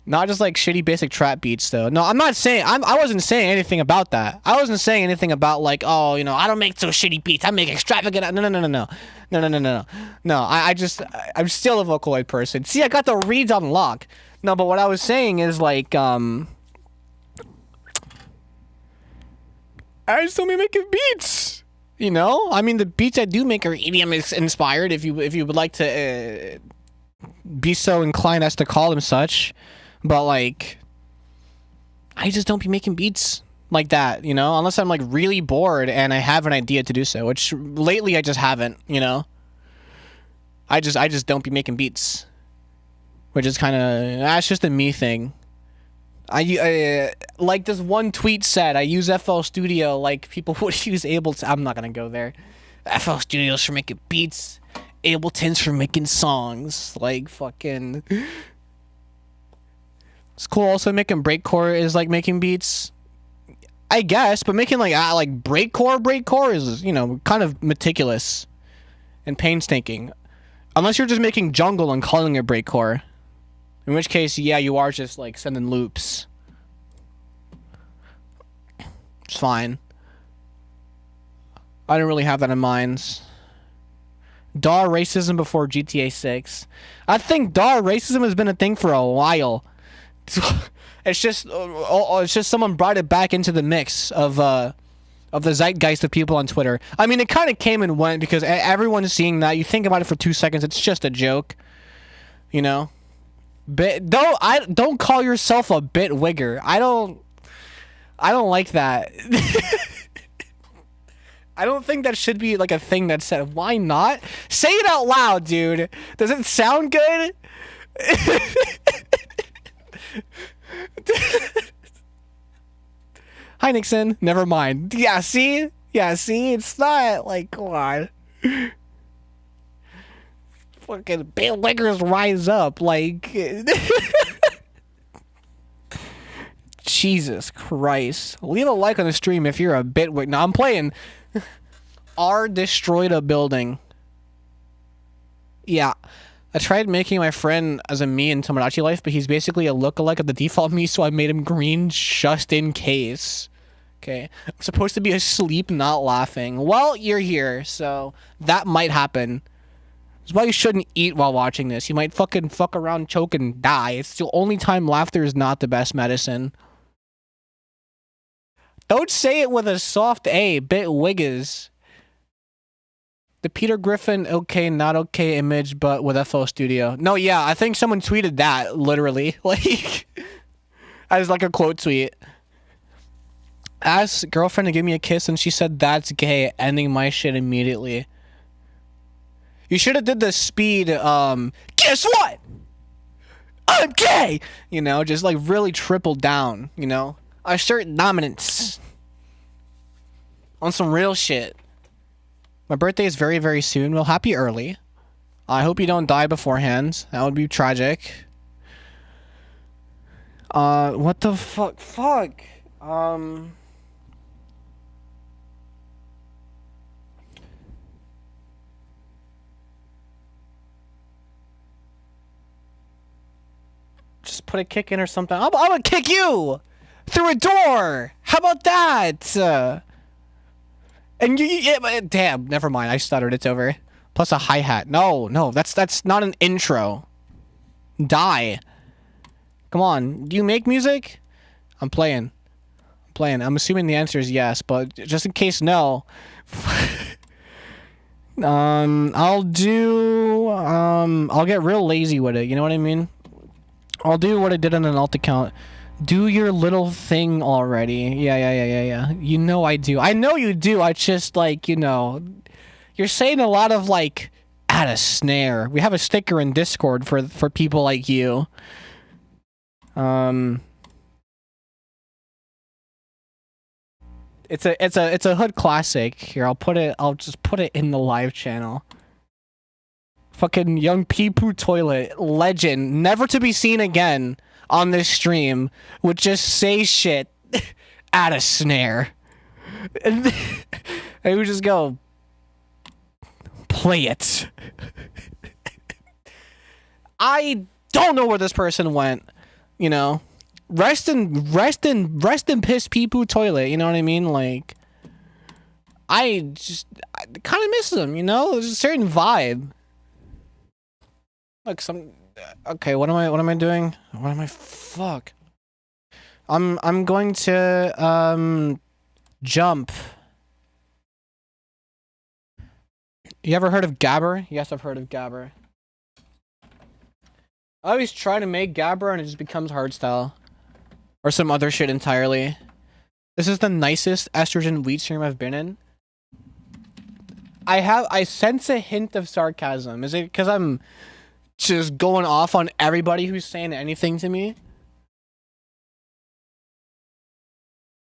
not just like shitty basic trap beats though. No, I'm not saying I wasn't saying anything about that. I wasn't saying anything about like, oh, you know, I don't make so shitty beats. I make extravagant. No. No, I'm still a Vocaloid person. See, I got the reads on lock. No, but what I was saying is like I just don't be making beats. You know? I mean, the beats I do make are EDM inspired if you would like to be so inclined as to call them such. But like I just don't be making beats like that, you know, unless I'm like really bored and I have an idea to do so, which lately I just haven't, you know. I just don't be making beats, which is kind of, that's just a me thing. I like this one tweet said, I use FL Studio like people would use Ableton. I'm not gonna go there. FL Studios for making beats, Ableton's for making songs. Like fucking. It's cool. Also, making breakcore is like making beats, I guess, but making like breakcore is, you know, kind of meticulous and painstaking. Unless you're just making jungle and calling it breakcore, in which case, yeah, you are just like sending loops. It's fine. I don't really have that in mind. DAR racism before GTA 6. I think DAR racism has been a thing for a while. It's just someone brought it back into the mix of the zeitgeist of people on Twitter. I mean, it kind of came and went because everyone's seeing that. You think about it for 2 seconds, it's just a joke, you know. Don't call yourself a bit wigger. I don't like that. I don't think that should be like a thing that's said. Why not? Say it out loud, dude. Does it sound good? Hi, Nixon. Never mind. Yeah, see? It's not like, come on. Fucking bit wiggers rise up. Like, Jesus Christ. Leave a like on the stream if you're a bit wig. No, I'm playing. R destroyed a building. Yeah. I tried making my friend as a me in Tomodachi Life, but he's basically a lookalike of the default me, so I made him green just in case. Okay. I'm supposed to be asleep, not laughing. Well, you're here, so that might happen. That's why you shouldn't eat while watching this. You might fucking fuck around, choke, and die. It's the only time laughter is not the best medicine. Don't say it with a soft A, bit wiggas. The Peter Griffin okay, not okay image, but with FL Studio. No, yeah, I think someone tweeted that, literally. Like, as like a quote tweet. Asked girlfriend to give me a kiss, and she said, that's gay, ending my shit immediately. You should have did the speed, guess what? I'm gay! You know, just like really triple down, you know? Assert dominance. On some real shit. My birthday is very, very soon. Well, happy early. I hope you don't die beforehand. That would be tragic. What the fuck? Fuck. Just put a kick in or something. I'm gonna kick you through a door. How about that? And damn, never mind. I stuttered. It's over. Plus a hi-hat. No, that's not an intro. Die. Come on. Do you make music? I'm playing. I'm assuming the answer is yes, but just in case no. I'll get real lazy with it. You know what I mean? I'll do what I did on an alt account. Do your little thing already. Yeah. You know I do. I know you do. I just, like, you know... You're saying a lot of, like... Add a snare. We have a sticker in Discord for people like you. It's a hood classic. Here, I'll just put it in the live channel. Fucking Young Pee-Poo Toilet. Legend. Never to be seen again on this stream. Would just say shit. Add a snare. And I would just go... Play it. I don't know where this person went. You know? Rest in piss Pee-Poo Toilet. You know what I mean? Like... I kind of miss them, you know? There's a certain vibe. Look, okay, what am I doing? Fuck. I'm going to jump. You ever heard of Gabber? Yes, I've heard of Gabber. I always try to make Gabber and it just becomes hardstyle. Or some other shit entirely. This is the nicest estrogen wheat stream I've been in. I sense a hint of sarcasm. Is it because I'm just going off on everybody who's saying anything to me?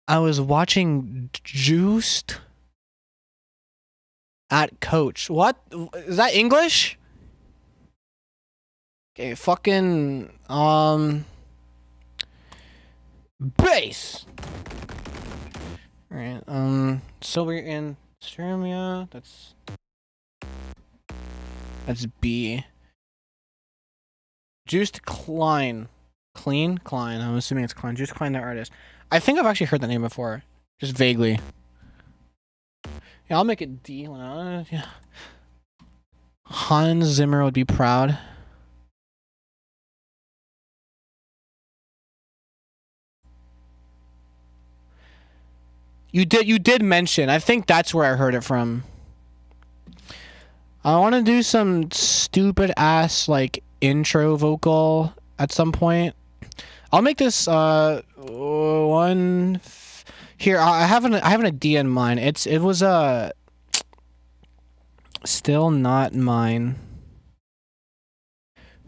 I was watching Juiced at Coach. What? Is that English? Okay, fucking bass. Alright, so we're in Serbia. That's B. Juiced Klein. Klein? I'm assuming it's Klein. Juiced Klein, the artist. I think I've actually heard that name before. Just vaguely. Yeah, I'll make it D. Yeah. Hans Zimmer would be proud. You did mention. I think that's where I heard it from. I want to do some stupid ass like intro vocal at some point. I'll make this one here. I have an idea in mind. It was still not mine.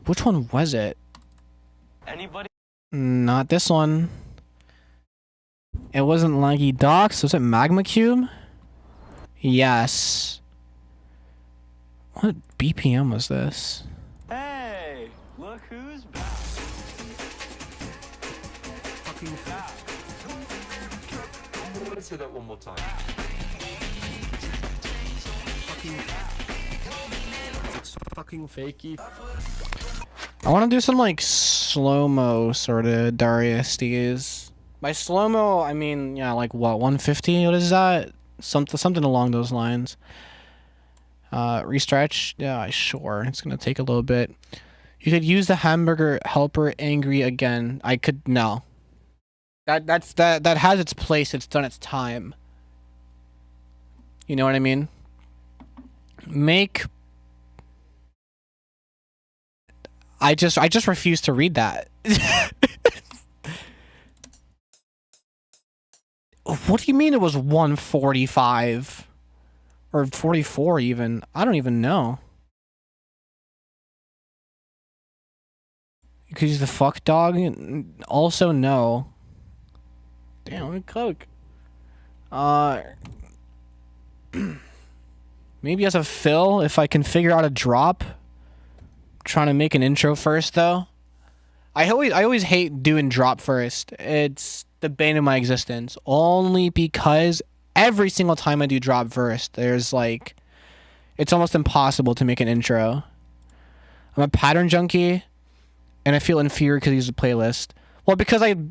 Which one was it? Anybody? Not this one. It wasn't Laggy Docs. Was it Magma Cube? Yes. What BPM was this? Hey, look who's back. Fucking back. Let's hear that one more time. Fucking back. It's fucking fakey. I want to do some like slow-mo sort of dariacore. By slow-mo, I mean, yeah, like what, 150? What is that? Something along those lines. Restretch? Yeah, sure. It's gonna take a little bit. You could use the hamburger helper angry again. I could, no. That has its place. It's done its time. You know what I mean? I just refuse to read that. What do you mean it was 145? Or 44 even? I don't even know. You could use the fuck dog? Also no. Damn, let me cook. Maybe as a fill, if I can figure out a drop. Trying to make an intro first, though. I always hate doing drop first. It's the bane of my existence. Only because every single time I do drop first, there's like... It's almost impossible to make an intro. I'm a pattern junkie, and I feel inferior because I use a playlist. Well, because I'm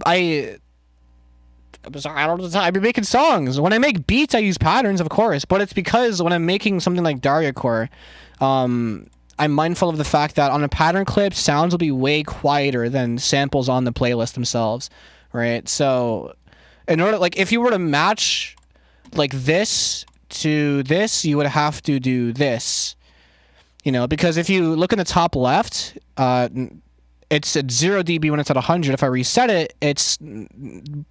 making songs. When I make beats, I use patterns, of course. But it's because when I'm making something like dariacore, I'm mindful of the fact that on a pattern clip, sounds will be way quieter than samples on the playlist themselves, right? So, in order, like, if you were to match, like, this to this, you would have to do this, you know, because if you look in the top left, it's at 0 dB when it's at 100. If I reset it, it's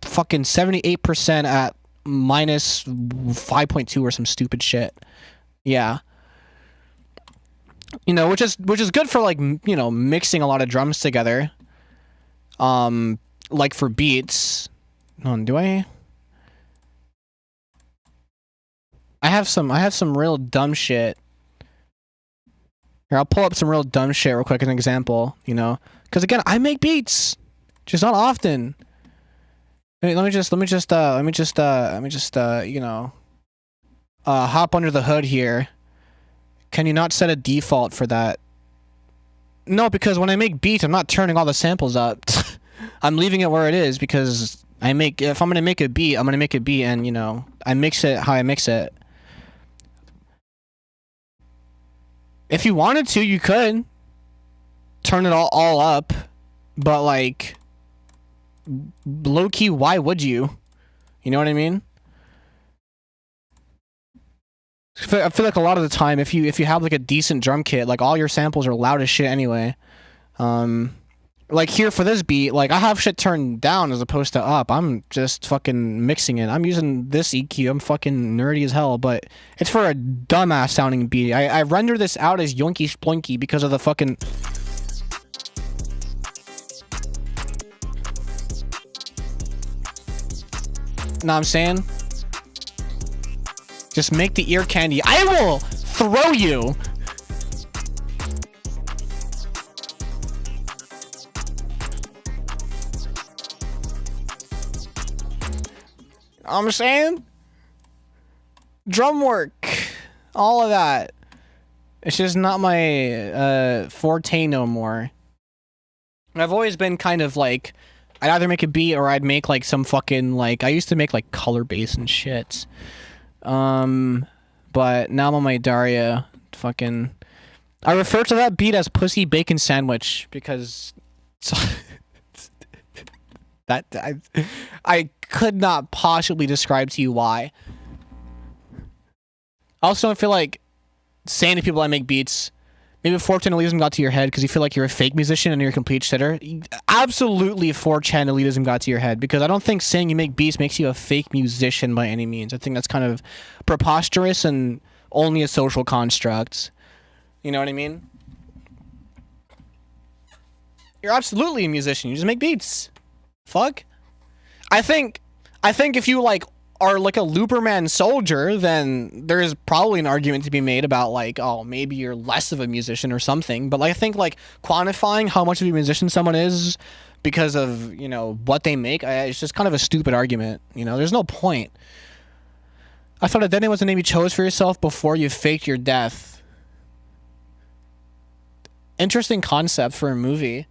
fucking 78% at minus 5.2 or some stupid shit. Yeah. You know, which is good for, like, you know, mixing a lot of drums together. Like for beats. Do I have some real dumb shit. Here, I'll pull up some real dumb shit real quick as an example, you know? Because again, I make beats, just not often. Let me just you know, hop under the hood here. Can you not set a default for that? No, because when I make beats, I'm not turning all the samples up. I'm leaving it where it is because if I'm gonna make a beat, I'm gonna make a beat, and you know, I mix it how I mix it. If you wanted to, you could turn it all up, but like, low key, why would you? You know what I mean? I feel like a lot of the time, if you have like a decent drum kit, like all your samples are loud as shit anyway. Like here for this beat, like I have shit turned down as opposed to up. I'm just fucking mixing it. I'm using this EQ. I'm fucking nerdy as hell, but it's for a dumbass sounding beat. I render this out as yoinky sploinky because of the fucking... Know what I'm saying? Just make the ear candy. I will throw you! I'm saying? Drum work. All of that. It's just not my forte no more. I've always been kind of like, I'd either make a beat or I'd make like some fucking like, I used to make like color bass and shit. But now I'm on my Daria fucking... I refer to that beat as Pussy Bacon Sandwich because... that I could not possibly describe to you why. I also don't feel like saying to people I make beats, maybe 4chan elitism got to your head because you feel like you're a fake musician and you're a complete shitter. Absolutely 4chan elitism got to your head because I don't think saying you make beats makes you a fake musician by any means. I think that's kind of preposterous and only a social construct. You know what I mean? You're absolutely a musician. You just make beats. Fuck. I think if you like are like a Looperman soldier, then there is probably an argument to be made about like, oh, maybe you're less of a musician or something. But like, I think like quantifying how much of a musician someone is because of, you know, what they make, it's just kind of a stupid argument. You know, there's no point. I thought identity was the name you chose for yourself before you faked your death. Interesting concept for a movie.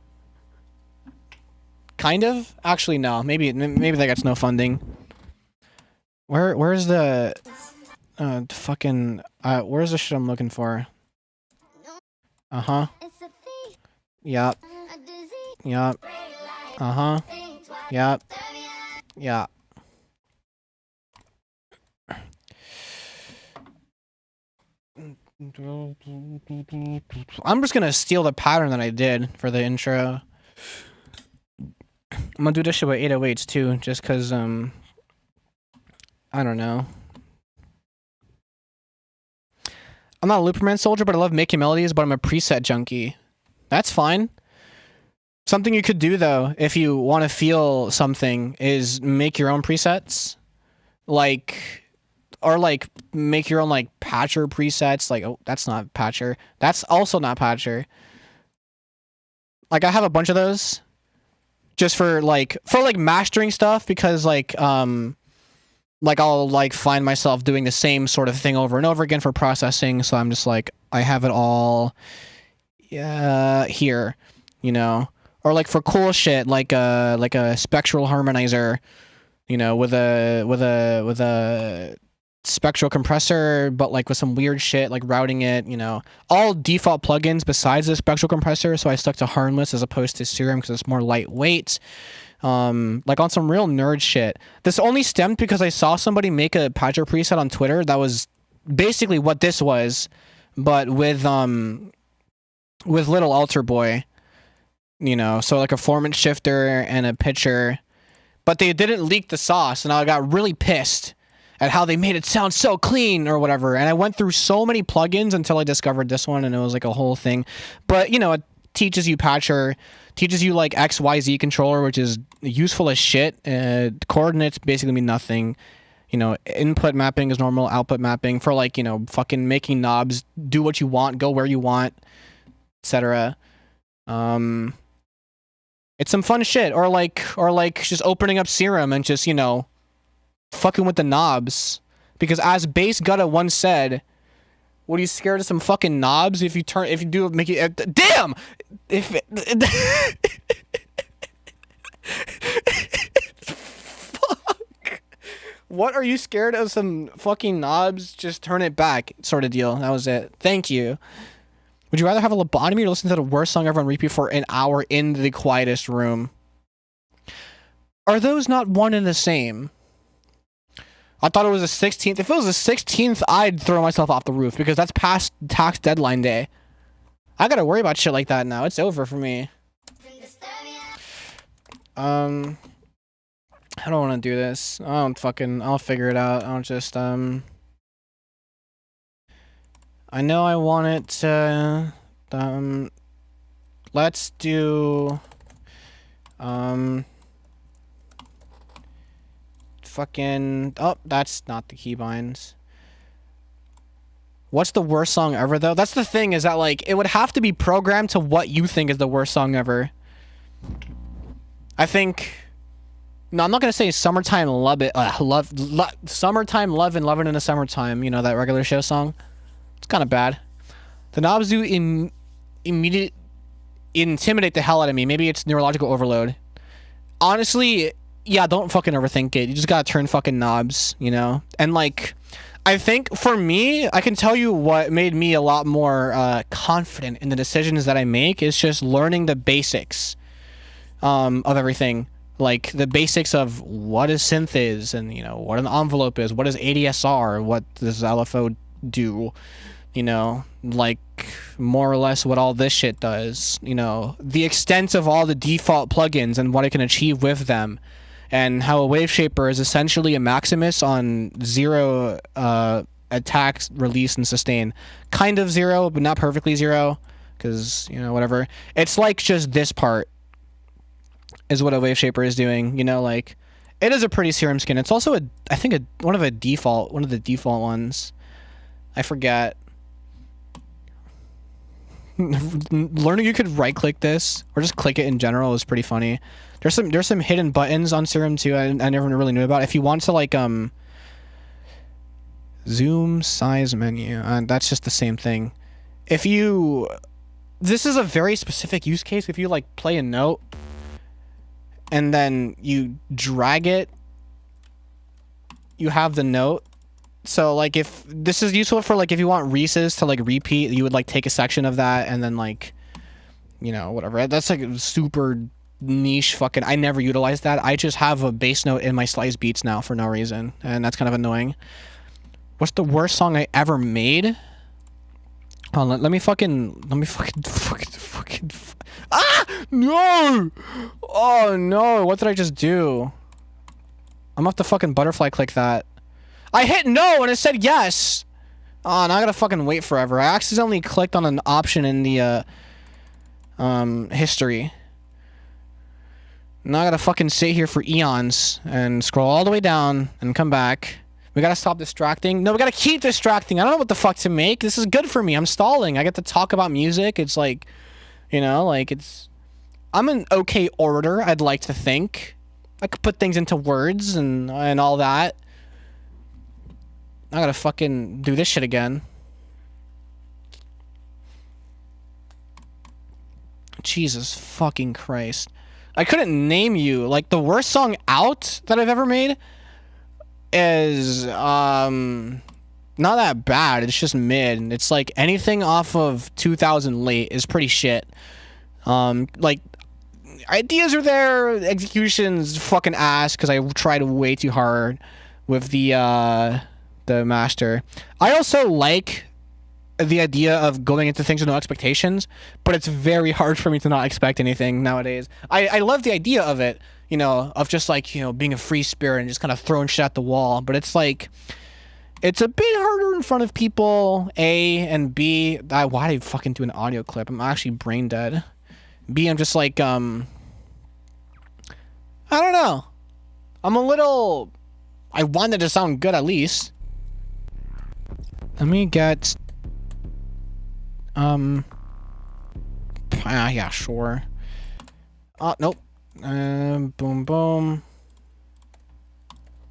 Kind of? Actually, no. Maybe that gets no funding. Where's the fucking where's the shit I'm looking for? Uh-huh. Yup. Yup. Uh-huh. Yup. Yeah. I'm just gonna steal the pattern that I did for the intro. I'm gonna do this shit with 808s too, just cause I don't know. I'm not a Looperman soldier, but I love making melodies, but I'm a preset junkie. That's fine. Something you could do though, if you want to feel something, is make your own presets. Like, or like make your own like patcher presets. Like, oh, that's not patcher. That's also not patcher. Like I have a bunch of those just for like mastering stuff, because like I'll like find myself doing the same sort of thing over and over again for processing. So I'm just like, I have it all here, you know, or like for cool shit, like a spectral harmonizer, you know, with a spectral compressor, but like with some weird shit, like routing it, you know, all default plugins besides the spectral compressor. So I stuck to harmless as opposed to serum because it's more lightweight. Like on some real nerd shit. This only stemmed because I saw somebody make a patcher preset on Twitter that was basically what this was, but with little alter boy, you know, so like a formant shifter and a pitcher, but they didn't leak the sauce, and I got really pissed at how they made it sound so clean or whatever. And I went through so many plugins until I discovered this one, and it was like a whole thing. But you know, it teaches you patcher, teaches you like XYZ controller, which is useful as shit. Coordinates basically mean nothing. You know, input mapping is normal, output mapping for like, you know, fucking making knobs do what you want, go where you want, etc. It's some fun shit. Or like just opening up Serum and just, you know, fucking with the knobs. Because as Bass Gutta once said, what are you scared of some fucking knobs? If you do make it, damn! Fuck. What are you scared of some fucking knobs? Just turn it back, sort of deal. That was it. Thank you. Would you rather have a lobotomy or listen to the worst song ever on repeat for an hour in the quietest room? Are those not one and the same? I thought it was the 16th. If it was the 16th, I'd throw myself off the roof because that's past tax deadline day. I gotta worry about shit like that now. It's over for me. I don't want to do this. I'll figure it out. I'll just, I know I want it to, let's do, fucking, oh, that's not the keybinds. What's the worst song ever, though? That's the thing, is that, like, it would have to be programmed to what you think is the worst song ever. I think, no, I'm not gonna say Summertime Love It, Summertime Love and Lovin' in the Summertime, you know, that regular show song. It's kind of bad. The knobs do intimidate the hell out of me. Maybe it's neurological overload. Honestly, yeah, don't fucking overthink it. You just gotta turn fucking knobs, you know? And like, I think for me, I can tell you what made me a lot more confident in the decisions that I make is just learning the basics of everything. Like the basics of what a synth is, and you know, what an envelope is, what is ADSR, what does LFO do, you know, like more or less what all this shit does, you know, the extent of all the default plugins and what I can achieve with them. And how a wave shaper is essentially a Maximus on zero attack, release, and sustain. Kind of zero, but not perfectly zero, because, you know, whatever. It's like just this part is what a wave shaper is doing, you know, like, it is a pretty serum skin. It's also, I think, one of the default ones. I forget. Learning you could right-click this, or just click it in general, is pretty funny. There's some hidden buttons on Serum too I never really knew about. If you want to like zoom size menu, and that's just the same thing. This is a very specific use case. If you like play a note and then you drag it, you have the note. So like if this is useful for like if you want Reese's to like repeat, you would like take a section of that and then like, you know, whatever. That's like super niche fucking, I never utilize that. I just have a bass note in my slice beats now for no reason, and that's kind of annoying. What's the worst song I ever made? Oh, let me fucking ah, no! Oh no, what did I just do? I'm gonna have to fucking butterfly click that. I hit no and it said yes. Oh, now I gotta fucking wait forever. I accidentally clicked on an option in the history. Now I gotta fucking sit here for eons and scroll all the way down and come back. We gotta stop distracting. No, we gotta keep distracting. I don't know what the fuck to make. This is good for me. I'm stalling. I get to talk about music. It's like, you know, like it's... I'm an okay orator, I'd like to think. I could put things into words and all that. I gotta fucking do this shit again. Jesus fucking Christ. I couldn't name you. Like, the worst song out that I've ever made is, not that bad. It's just mid. It's like anything off of 2000 Late is pretty shit. Like, ideas are there, execution's fucking ass because I tried way too hard with the master. I also like the idea of going into things with no expectations, but it's very hard for me to not expect anything nowadays. I love the idea of it, you know, of just like, you know, being a free spirit and just kind of throwing shit at the wall, but it's like, it's a bit harder in front of people, A, and B, why did I fucking do an audio clip? I'm actually brain dead. B, I'm just like, I don't know. I'm a little... I wanted to sound good at least. Let me get... yeah, sure. Nope. Boom, boom.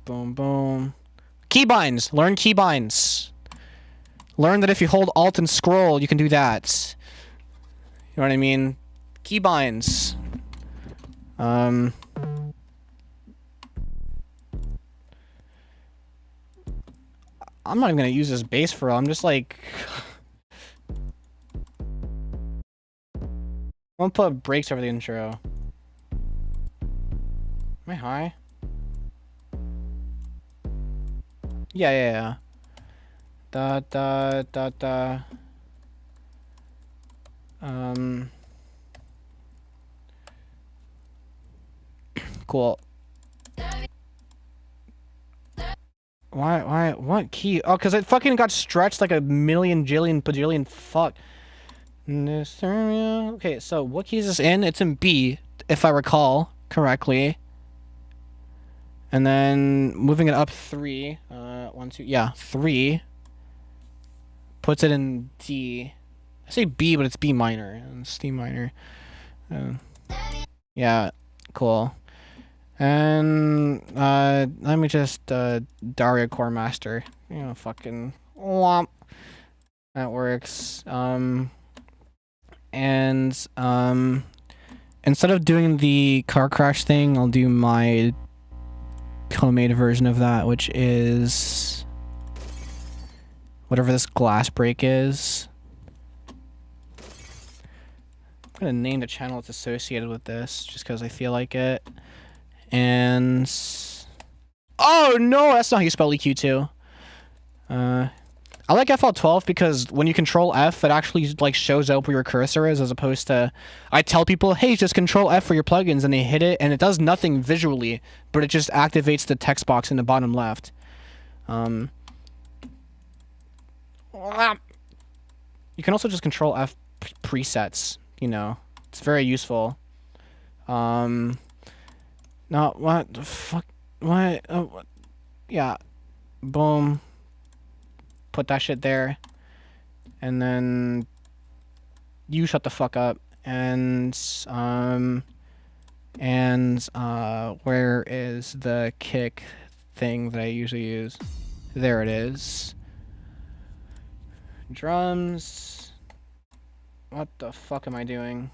Boom, boom. Keybinds. Learn keybinds. Learn that if you hold Alt and scroll, you can do that. You know what I mean? Keybinds. I'm not even gonna use this bass for real. I'm just like... I'm gonna put brakes over the intro. Am I high? Yeah. Da da da da. Cool. Why, what key? Oh, because it fucking got stretched like a million, jillion, bajillion, fuck. Okay, so what key is this in? It's in B, if I recall correctly. And then moving it up 3, 1, 2, yeah, 3. Puts it in D. I say B, but it's B minor. It's D minor. Yeah, cool. And let me just dariacore master. You know, fucking womp. That works. And instead of doing the car crash thing, I'll do my homemade version of that, which is whatever this glass break is. I'm gonna name the channel that's associated with this just because I feel like it. And oh no, that's not how you spell EQ2. I like FL12 because when you control F, it actually like shows up where your cursor is, as opposed to I tell people, hey, just control F for your plugins, and they hit it, and it does nothing visually, but it just activates the text box in the bottom left. You can also just control F presets, you know. It's very useful. No, what the fuck? What? What? Yeah. Boom. Put that shit there. And then you shut the fuck up. And where is the kick thing that I usually use? There it is. Drums. What the fuck am I doing?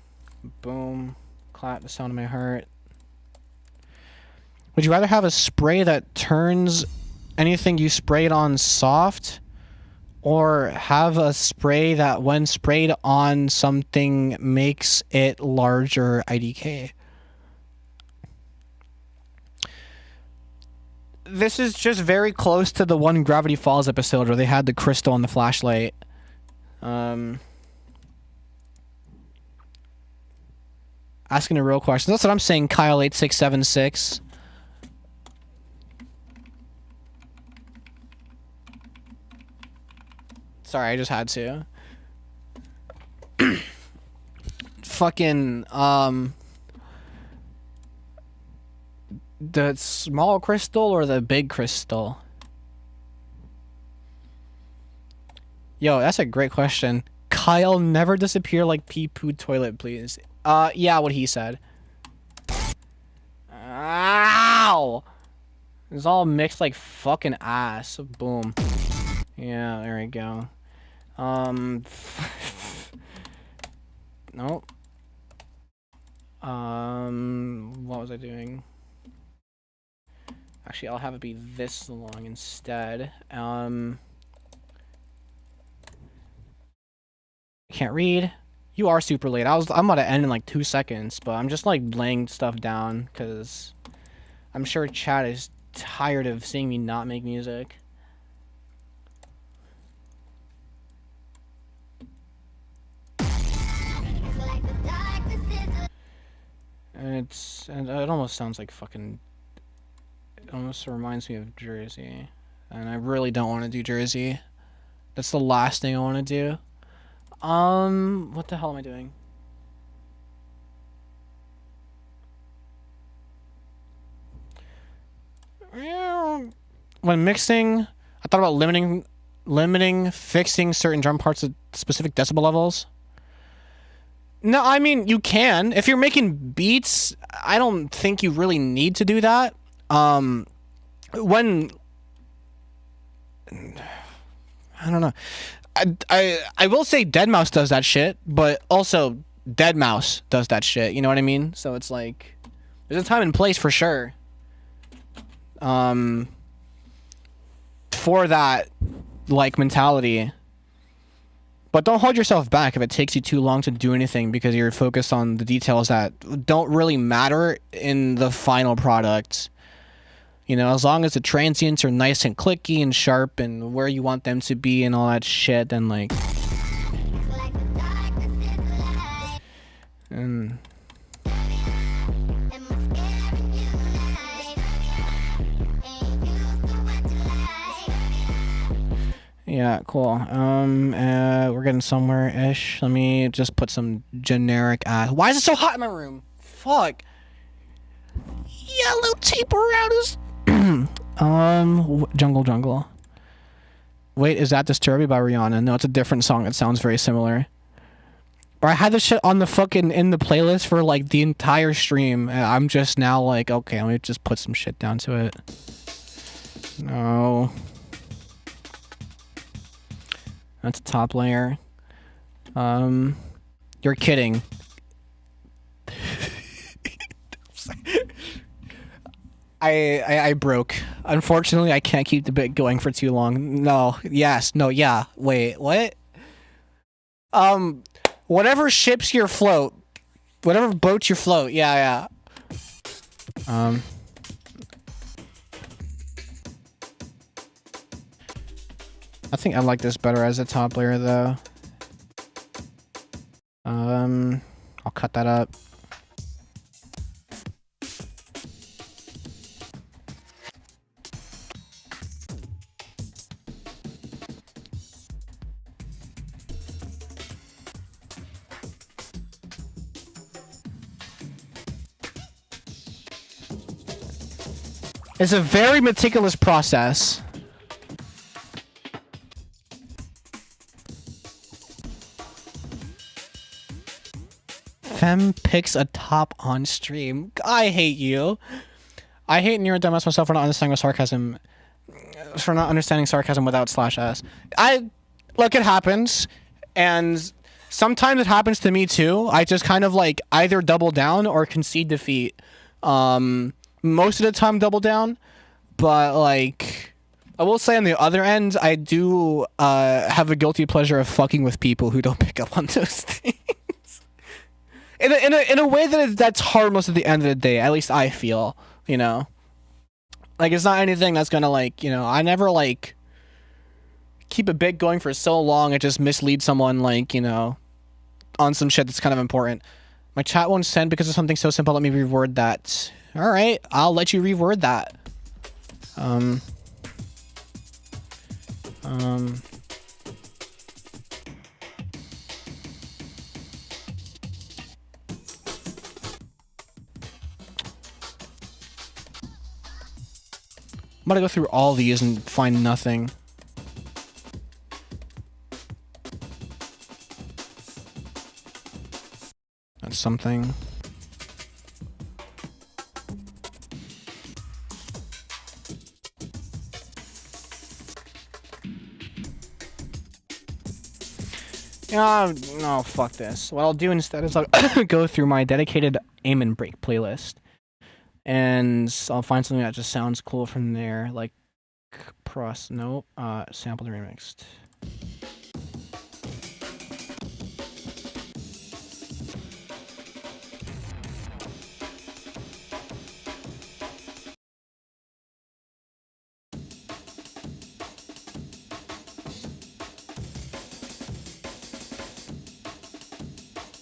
Boom. Clap the sound of my heart. Would you rather have a spray that turns anything you sprayed on soft, or have a spray that when sprayed on something makes it larger IDK? This is just very close to the one Gravity Falls episode where they had the crystal and the flashlight. Asking a real question. That's what I'm saying, Kyle8676. Sorry, I just had to. Fucking, the small crystal or the big crystal? Yo, that's a great question. Kyle, never disappear like pee-poo toilet, please. Yeah, what he said. Ow! It's all mixed like fucking ass. Boom. Yeah, there we go. Nope. What was I doing? Actually, I'll have it be this long instead. I can't read. You are super late. I'm about to end in like 2 seconds, but I'm just like laying stuff down because I'm sure chat is tired of seeing me not make music. And it almost sounds like fucking. It almost reminds me of Jersey, and I really don't want to do Jersey. That's the last thing I want to do. What the hell am I doing? When mixing, I thought about fixing certain drum parts at specific decibel levels. No, I mean, you can. If you're making beats, I don't think you really need to do that. When I don't know. I will say deadmau5 does that shit, but also deadmau5 does that shit. You know what I mean? So it's like there's a time and place for sure. For that like mentality. But don't hold yourself back if it takes you too long to do anything because you're focused on the details that don't really matter in the final product. You know, as long as the transients are nice and clicky and sharp and where you want them to be and all that shit, then like... And... Yeah, cool. We're getting somewhere-ish. Let me just put some generic ass... Why is it so hot in my room? Fuck. Yellow tape around us. Jungle. Wait, is that Disturb Me by Rihanna? No, it's a different song that sounds very similar. But I had this shit on the fucking, in the playlist for like the entire stream. And I'm just now like, okay, let me just put some shit down to it. No. That's a top layer. You're kidding. I broke. Unfortunately, I can't keep the bit going for too long. No. Yes. No. Yeah. Wait. What? Whatever ships your float. Whatever boats your float. Yeah. I think I like this better as a top layer, though. I'll cut that up. It's a very meticulous process. Fem picks a top on stream. I hate you. I hate neurodumbass myself for not understanding sarcasm. For not understanding sarcasm without /s. Look, it happens, and sometimes it happens to me too. I just kind of like either double down or concede defeat. Most of the time double down, but like I will say on the other end, I do have a guilty pleasure of fucking with people who don't pick up on those things. In a way that's harmless at the end of the day. At least I feel, you know. Like it's not anything that's gonna like, you know, I never like keep a bit going for so long it just misleads someone like, you know, on some shit that's kind of important. My chat won't send because of something so simple. Let me reword that. All right, I'll let you reword that. I'm gonna go through all these and find nothing. That's something. No, fuck this. What I'll do instead is I'll go through my dedicated aim and break playlist. And I'll find something that just sounds cool from there, like sampled and remixed.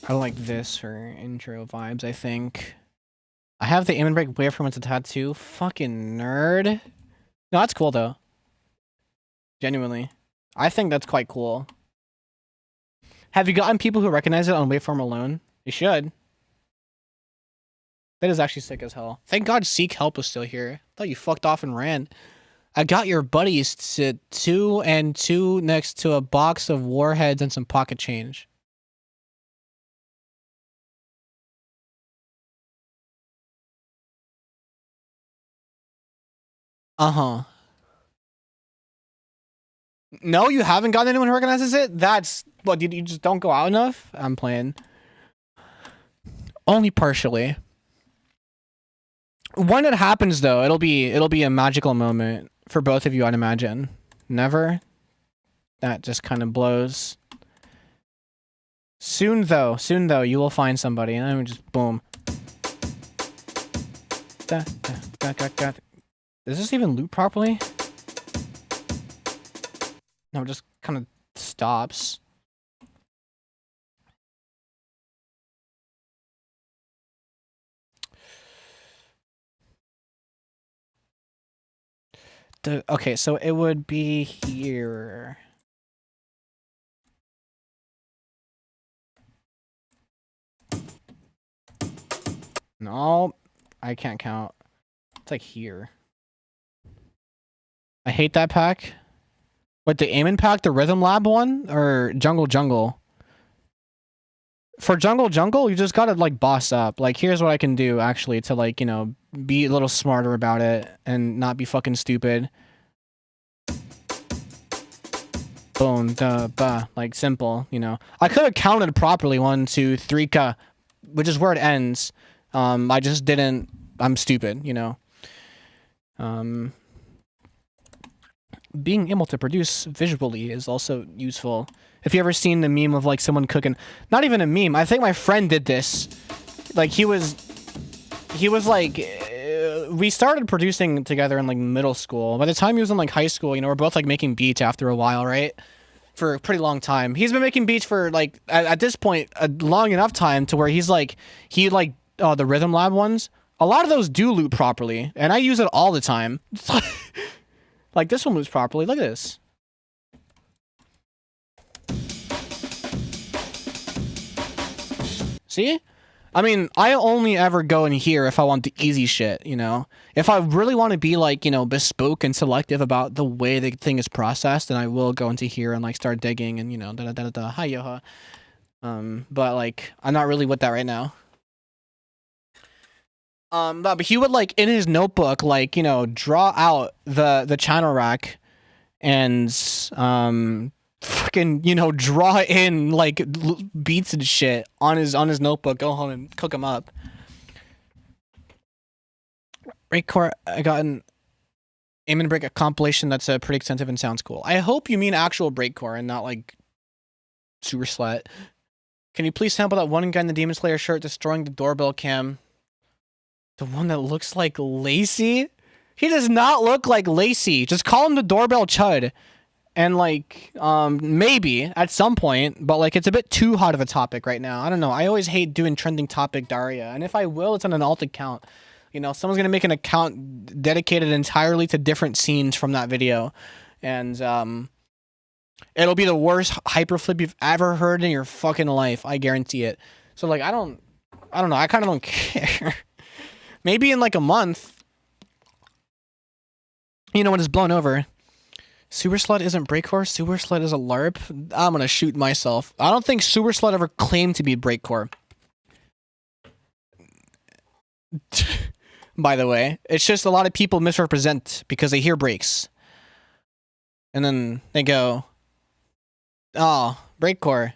I like this for intro vibes, I think. I have the aim and break waveform as a tattoo. Fucking nerd. No, that's cool though. Genuinely. I think that's quite cool. Have you gotten people who recognize it on waveform alone? You should. That is actually sick as hell. Thank God Seek Help was still here. I thought you fucked off and ran. I got your buddies to 2 and 2 next to a box of warheads and some pocket change. Uh-huh. No, you haven't gotten anyone who recognizes it? That's... What, you just don't go out enough? I'm playing. Only partially. When it happens, though, it'll be a magical moment for both of you, I'd imagine. Never? That just kind of blows. Soon, though, you will find somebody, and then just boom. Does this even loop properly? No, it just kind of stops. Okay, so it would be here. No, I can't count. It's like here. I hate that pack. What, the Aim and pack, the Rhythm Lab one? Or Jungle? For Jungle, you just gotta, like, boss up. Like, here's what I can do, actually, to, like, you know, be a little smarter about it and not be fucking stupid. Boom, da, ba. Like, simple, you know. I could have counted properly, 1, 2, 3, ka, which is where it ends. I just didn't. I'm stupid, you know. Being able to produce visually is also useful. If you ever seen the meme of like someone cooking, not even a meme, I think my friend did this. Like he was like, we started producing together in like middle school. By the time he was in like high school, you know, we're both like making beats after a while, right? For a pretty long time. He's been making beats for like, at this point, a long enough time to where he's like, the Rhythm Lab ones, a lot of those do loop properly, and I use it all the time. Like this one loops properly. Look at this. See? I mean, I only ever go in here if I want the easy shit, you know? If I really want to be like, you know, bespoke and selective about the way the thing is processed, then I will go into here and like start digging and, you know, da-da-da-da-da, hi yoha. But like, I'm not really with that right now. But he would like in his notebook, like, you know, draw out the channel rack and fucking, you know, draw in like beats and shit on his notebook. Go home and cook them up. Breakcore, I got an Aim and Break a compilation that's pretty extensive and sounds cool. I hope you mean actual breakcore and not like Super Slut. Can you please sample that one guy in the Demon Slayer shirt destroying the doorbell cam? The one that looks like Lacey? He does not look like Lacey. Just call him the doorbell chud. And like, maybe at some point, but like it's a bit too hot of a topic right now. I don't know. I always hate doing trending topic Daria. And if I will, it's on an alt account. You know, someone's gonna make an account dedicated entirely to different scenes from that video. And it'll be the worst hyperflip you've ever heard in your fucking life. I guarantee it. So like I don't know. I kinda don't care. Maybe in like a month, you know, when it's blown over. Super Slut isn't breakcore. Super Slut is a LARP. I'm gonna shoot myself. I don't think Super Slut ever claimed to be breakcore. By the way, it's just a lot of people misrepresent because they hear breaks. And then they go, oh, breakcore.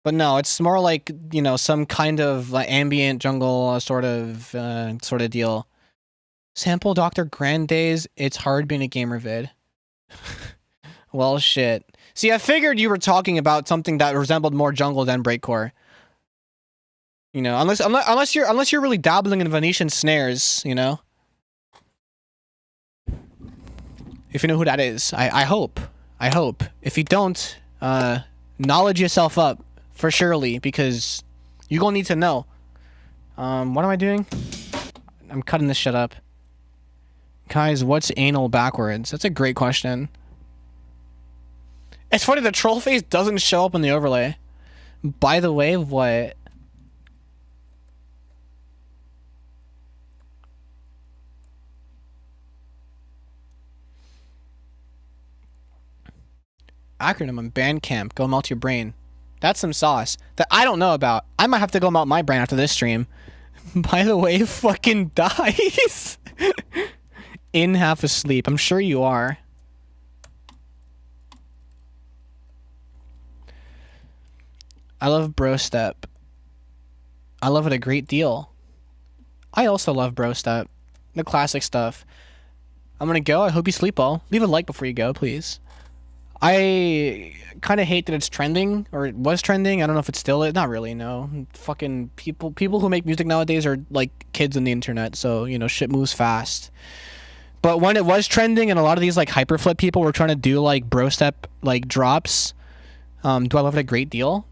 But no, it's more like, you know, some kind of like ambient jungle sort of deal. Sample Dr. Grande's It's Hard Being a Gamer vid. Well, shit. See, I figured you were talking about something that resembled more jungle than breakcore. You know, unless you're really dabbling in Venetian snares, you know. If you know who that is, I hope. If you don't, knowledge yourself up for surely, because you're gonna need to know. What am I doing? I'm cutting this shit up. Guys, what's anal backwards? That's a great question. It's funny, the troll face doesn't show up in the overlay. By the way, what? Acronym on Bandcamp. Go melt your brain. That's some sauce that I don't know about. I might have to go melt my brain after this stream. By the way, fucking dies. In half asleep. I'm sure you are. I love bro step. I love it a great deal. I also love bro step. The classic stuff. I'm gonna go. I hope you sleep well. Leave a like before you go, please. I kind of hate that it's trending, or it was trending. I don't know if it's still it. Not really, no. Fucking people who make music nowadays are like kids on the internet, so, you know, shit moves fast. But when it was trending and a lot of these like hyperflip people were trying to do like bro step like drops, do I love it a great deal?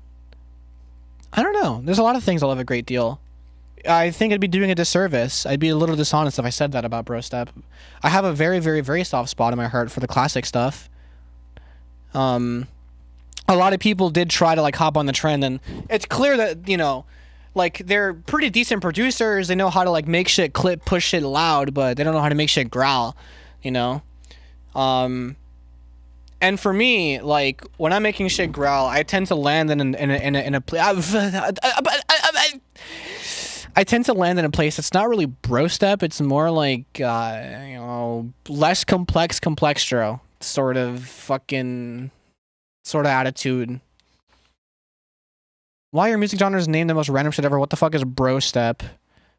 I don't know. There's a lot of things I love a great deal. I think I'd be doing a disservice. I'd be a little dishonest if I said that about bro step. I have a very, very, very soft spot in my heart for the classic stuff. A lot of people did try to like hop on the trend, and it's clear that, you know, like they're pretty decent producers. They know how to like make shit clip, push shit loud, but they don't know how to make shit growl, you know? And for me, like when I'm making shit growl, I tend to land in a I tend to land in a place that's not really bro step. It's more like you know, less complextro sort of attitude. Why are music genres named the most random shit ever? What the fuck is bro step?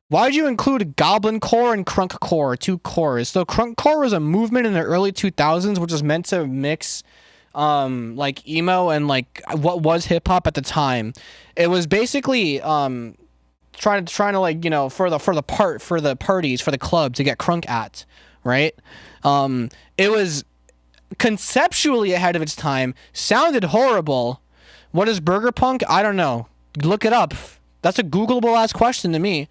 Why'd you include goblin core and crunk core, two cores? So crunk core was a movement in the early 2000s, which was meant to mix like emo and like what was hip hop at the time. It was basically trying to like, you know, for the parties, for the club to get crunk at, right? It was conceptually ahead of its time, sounded horrible. What is burger punk? I don't know. Look it up. That's a Googleable ass question to me.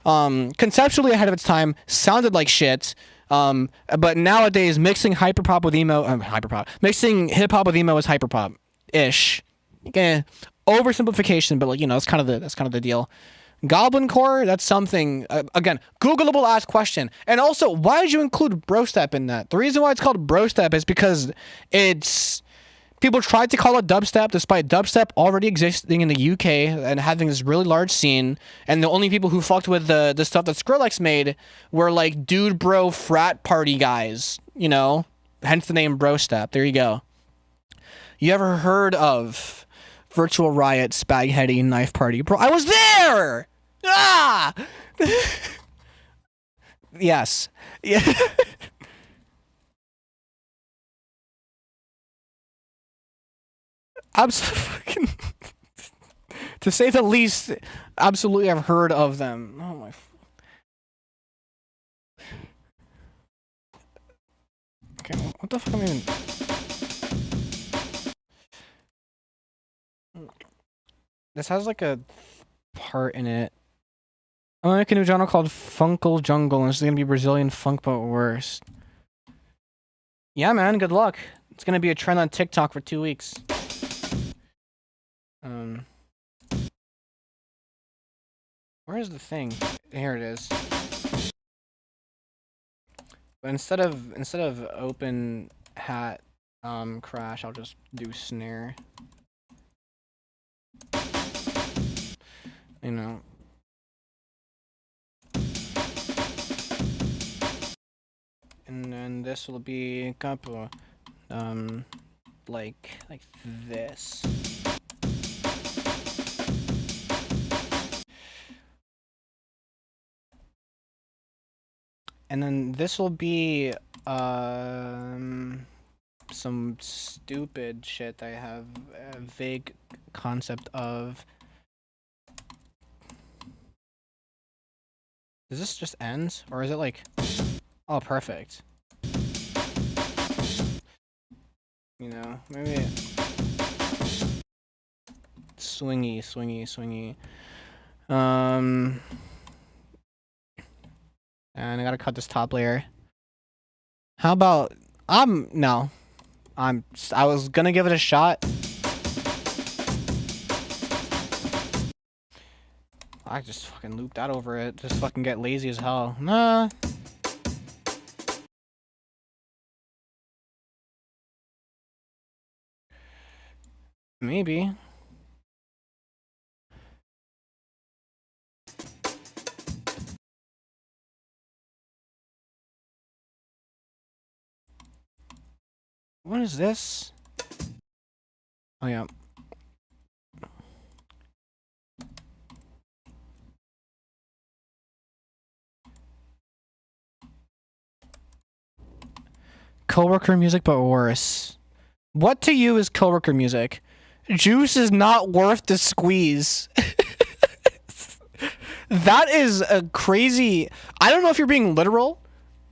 Conceptually ahead of its time, sounded like shit. But nowadays, mixing hyperpop with emo, mixing hip hop with emo is hyperpop ish. Oversimplification, but like, you know, that's kind of the deal. Goblin core, that's something, again, Googleable ass question. And also, why did you include bro step in that? The reason why it's called bro step is because people tried to call it dubstep, despite dubstep already existing in the UK and having this really large scene, and the only people who fucked with the stuff that Skrillex made were like dude bro frat party guys, you know? Hence the name bro step. There you go. You ever heard of Virtual Riot, Spaghetti, Knife Party? Bro, I was there! Ah! Yes. Yeah. Absolutely. To say the least, absolutely I've heard of them. Oh my. Okay, what the fuck am I even... This has like a part in it. I'm gonna make a new genre called Funkle Jungle, and it's gonna be Brazilian funk, but worse. Yeah, man, good luck. It's gonna be a trend on TikTok for 2 weeks. Where is the thing? Here it is. But instead of open hat crash, I'll just do snare. You know. And then this will be a couple, like this. And then this will be, some stupid shit I have a vague concept of. Does this just end? Or is it like... Oh, perfect. You know, maybe... Swingy. And I gotta cut this top layer. How about... No. I was gonna give it a shot. I just fucking looped that over it. Just fucking get lazy as hell. Nah. Maybe. What is this? Oh yeah. Coworker music, but worse. What to you is coworker music? Juice is not worth the squeeze. That is a crazy... I don't know if you're being literal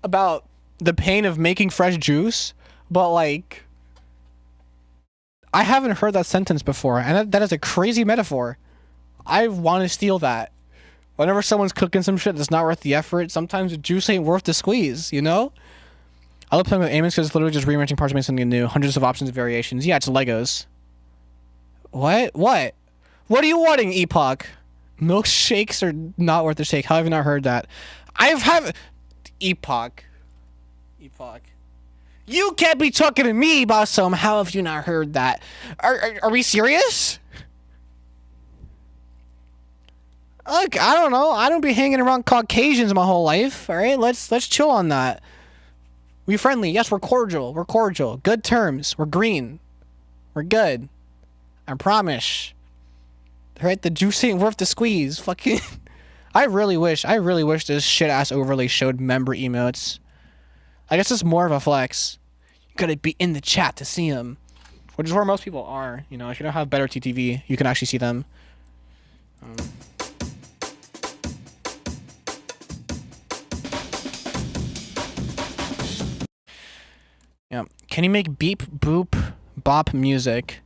about the pain of making fresh juice, but like... I haven't heard that sentence before, and that is a crazy metaphor. I want to steal that. Whenever someone's cooking some shit that's not worth the effort, sometimes the juice ain't worth the squeeze, you know? I love playing with Amons because it's literally just rearranging parts to make something new. Hundreds of options and variations. Yeah, it's Legos. What? What? What are you wanting, Epoch? Milkshakes are not worth the shake. How have you not heard that? Epoch. You can't be talking to me about some. How have you not heard that? Are we serious? Look, I don't know. I don't be hanging around Caucasians my whole life. All right, let's chill on that. We friendly. Yes, we're cordial. We're cordial. Good terms. We're green. We're good. I promise. All right, the juice ain't worth the squeeze. Fucking. I really wish this shit ass overlay showed member emotes. I guess it's more of a flex. You gotta be in the chat to see them, which is where most people are. You know, if you don't have better TTV, you can actually see them. Yeah. Can you make beep, boop, bop music?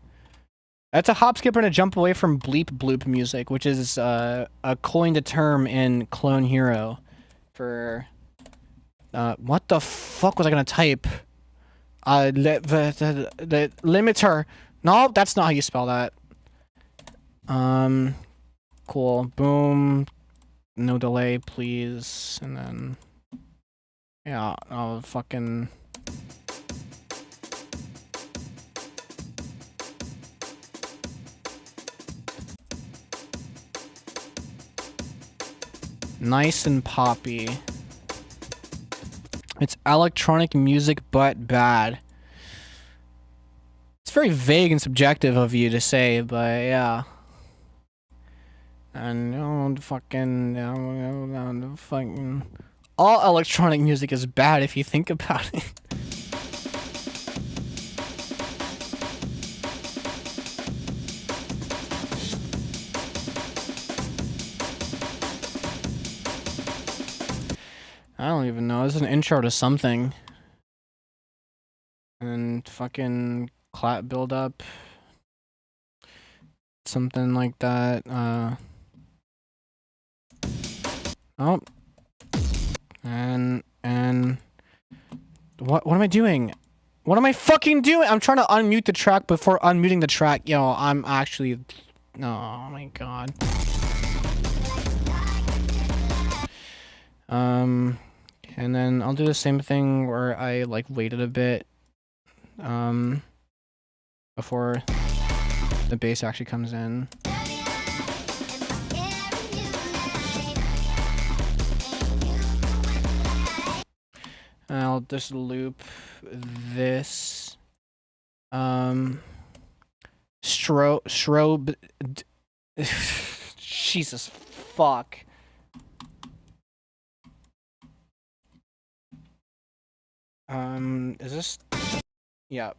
That's a hop, skip, and a jump away from bleep, bloop music, which is a coined term in Clone Hero for... what the fuck was I gonna type? The limiter. No, that's not how you spell that. Cool. Boom. No delay, please. And then... Yeah, I'll fucking... Nice and poppy. It's electronic music, but bad. It's very vague and subjective of you to say, but yeah. And fucking all electronic music is bad if you think about it. I don't even know. This is an intro to something. And fucking clap build up. Something like that. Oh. And what am I doing? What am I fucking doing? I'm trying to unmute the track before unmuting the track. Yo, I'm actually... Oh my god. And then I'll do the same thing where I like waited a bit before the bass actually comes in. I'll just loop this. Strobe. Jesus fuck. Is this? Yeah.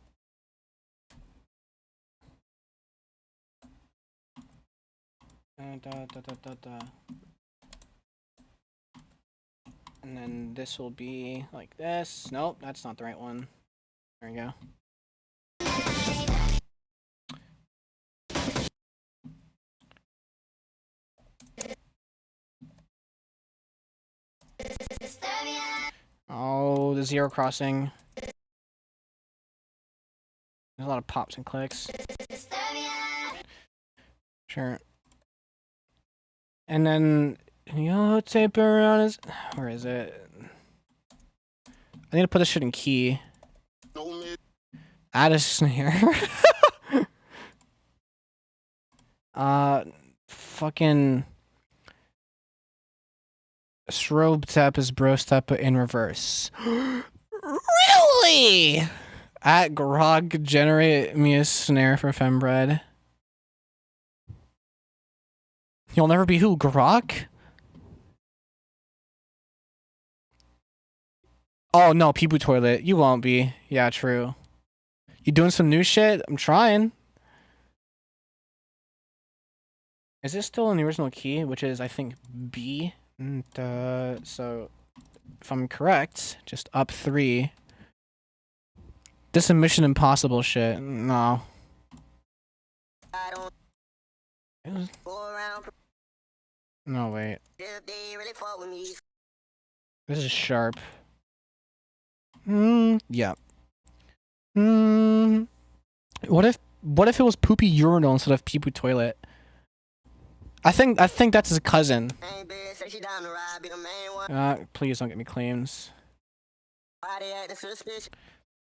And then this will be like this. Nope, that's not the right one. There we go. Oh, the zero crossing. There's a lot of pops and clicks. Sure. And then yellow tape around his. Where is it? I need to put this shit in key. Add a snare. Fucking. Strobe tap is bro step in reverse. Really? At Grog, generate me a snare for fembread. You'll never be who? Grog? Oh no, Peepoo Toilet. You won't be. Yeah, true. You doing some new shit? I'm trying. Is this still in the original key? Which is, I think, B. So, if I'm correct, just up 3. This is Mission Impossible shit. No. No, wait. This is sharp. Yeah. What if it was Poopy Urinal instead of Peepoo Toilet? I think that's his cousin. Please don't get me claims.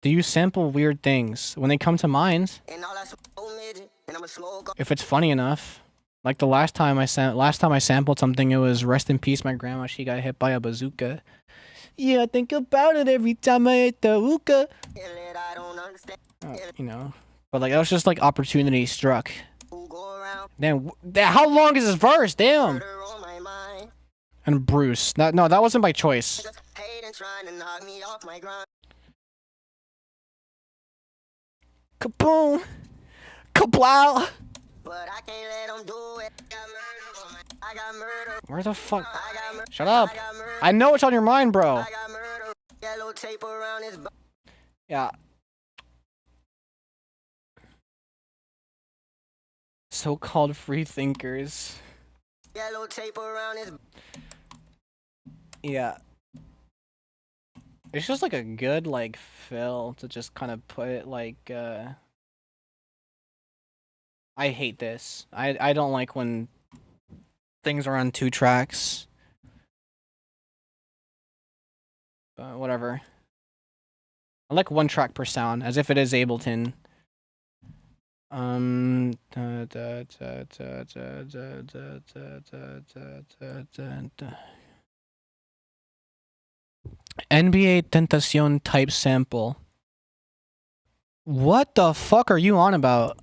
Do you sample weird things when they come to mind? If it's funny enough. Like the last time I sampled something, it was rest in peace my grandma, she got hit by a bazooka. Yeah, I think about it every time I hit the hookah. You know. But like that was just like opportunity struck. Damn, how long is this verse? Damn. And Bruce. No, that wasn't by choice. Kaboom! Kablow! Where the fuck? Shut up! I know what's on your mind, bro. Yeah. So-called free thinkers. Yeah. It's just like a good like fill to just kind of put it like I hate this. I don't like when things are on 2 tracks. Whatever. I like 1 track per sound, as if it is Ableton. NBA Tentacion type sample. What the fuck are you on about?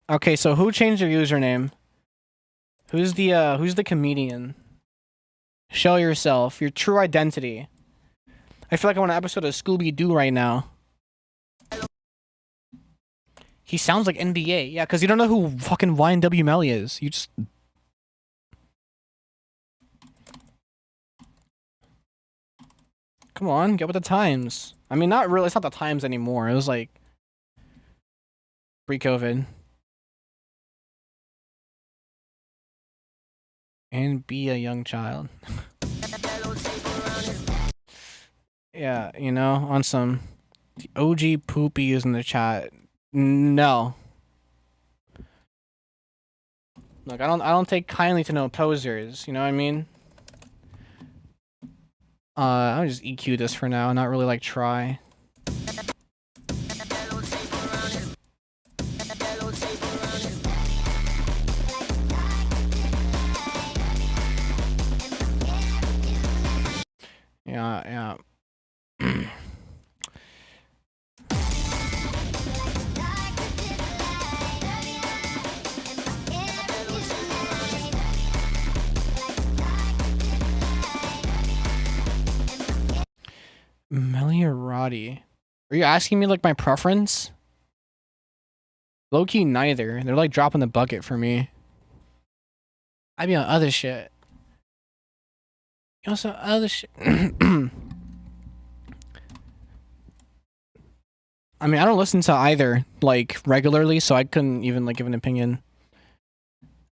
Okay, so who changed your username? Who's the comedian? Show yourself, your true identity. I feel like I'm on an episode of Scooby-Doo right now. He sounds like NBA. Yeah, because you don't know who fucking YNW Melly is. You just... Come on, get with the times. I mean, not really. It's not the times anymore. It was like... pre-COVID. And be a young child. Yeah, you know, on some... The OG Poopy is in the chat. No. Look, I don't take kindly to no posers, you know what I mean? I'll just EQ this for now, not really like try. Yeah. Melly or Roddy? Are you asking me like my preference? Low-key neither. They're like dropping the bucket for me. I be on other shit. You know some other shit. I mean, I don't listen to either like regularly, so I couldn't even like give an opinion.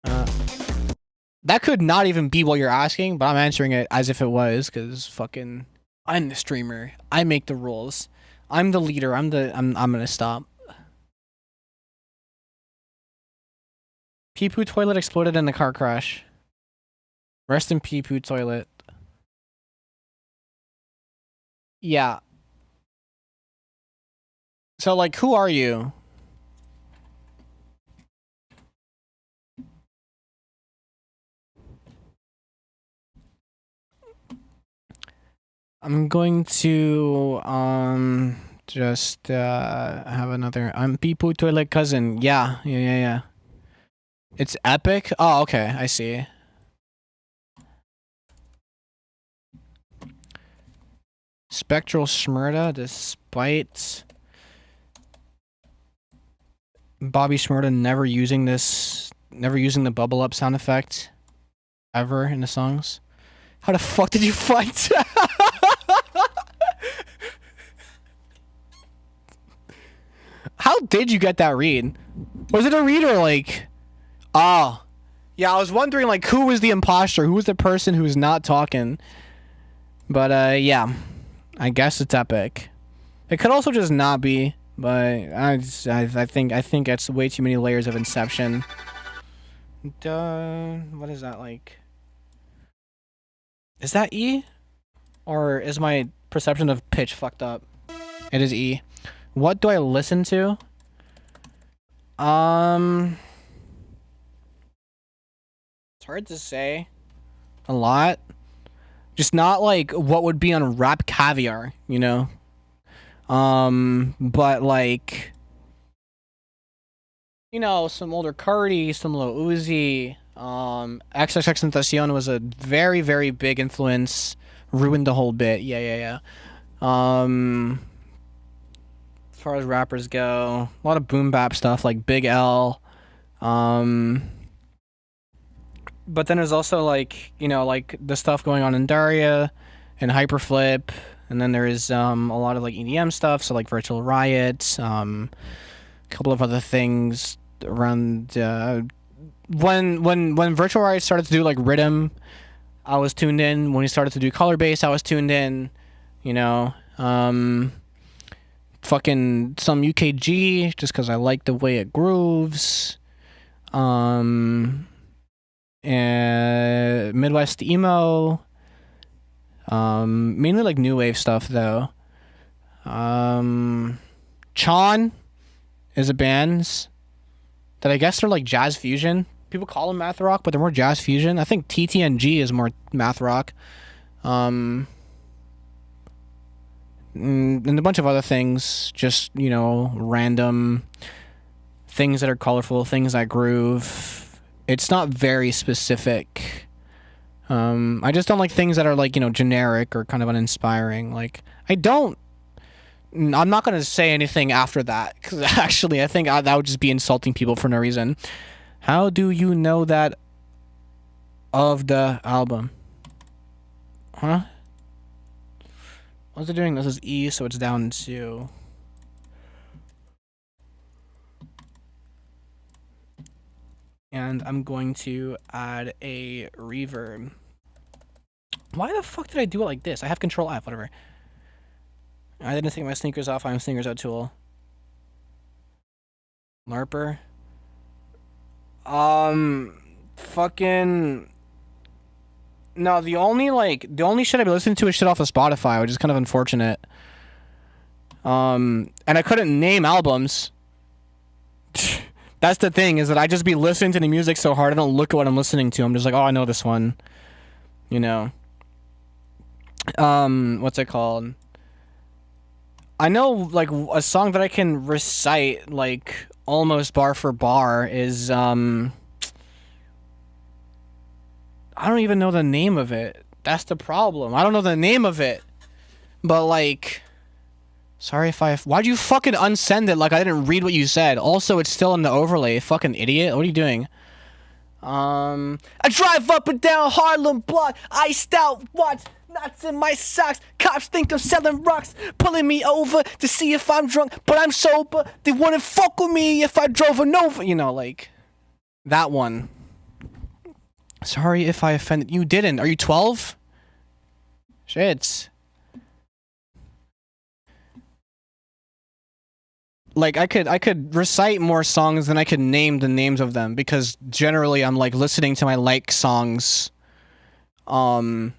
That could not even be what you're asking, but I'm answering it as if it was, because fucking I'm the streamer. I make the rules. I'm the leader. I'm gonna stop. Pee poo toilet exploded in the car crash. Rest in pee poo toilet. Yeah. So like, who are you? I'm going to just have another. I'm pee poo toilet cousin. Yeah. It's epic. Oh, okay. I see. Spectral Smurda, despite Bobby Shmurda never using the bubble up sound effect ever in the songs. How the fuck did you find that? How did you get that read? Was it a read or like... Oh. Yeah, I was wondering like who was the imposter? Who was the person who's not talking? But yeah. I guess it's epic. It could also just not be. But I think it's way too many layers of Inception. What is that like? Is that E? Or is my perception of pitch fucked up? It is E. What do I listen to? It's hard to say. A lot. Just not like what would be on Rap Caviar, you know? But like, you know, some older Cardi, some Lil Uzi, XXXTentacion was a very, very big influence. Ruined the whole bit. Yeah. As far as rappers go, a lot of boom bap stuff like Big L. But then there's also like, you know, like the stuff going on in Daria and Hyperflip. And then there is a lot of like EDM stuff, so like Virtual Riot, a couple of other things around when Virtual Riot started to do like rhythm, I was tuned in. When he started to do color bass, I was tuned in. You know, fucking some UKG just because I like the way it grooves. And Midwest emo. Mainly like new wave stuff though. Chon is a band that I guess they're like jazz fusion. People call them math rock, but they're more jazz fusion. I think TTNG is more math rock. And a bunch of other things, just, you know, random things that are colorful, things that groove. It's not very specific. I just don't like things that are like, you know, generic or kind of uninspiring. Like, I'm not going to say anything after that, because actually I think that would just be insulting people for no reason. How do you know that of the album? Huh? What's it doing? This is E, so it's down to... And I'm going to add a reverb. Why the fuck did I do it like this? I have Control F, whatever. I didn't take my sneakers off. I'm Sneakers Out Tool. LARPer. Fucking... No, the only shit I've been listening to is shit off of Spotify, which is kind of unfortunate. And I couldn't name albums. That's the thing, is that I just be listening to the music so hard I don't look at what I'm listening to. I'm just like, oh, I know this one. You know. What's it called? I know like a song that I can recite like almost bar for bar is I don't even know the name of it. That's the problem. I don't know the name of it. But like sorry if why'd you fucking unsend it like I didn't read what you said? Also, it's still in the overlay, fucking idiot. What are you doing? I drive up and down Harlem block, iced out watch, knots in my socks. Cops think I'm selling rocks, pulling me over to see if I'm drunk, but I'm sober. They wouldn't fuck with me if I drove an over. You know, like that one. Sorry if I offended you. Didn't. Are you 12? Shit. Like I could recite more songs than I could name the names of them because generally I'm like listening to my like songs and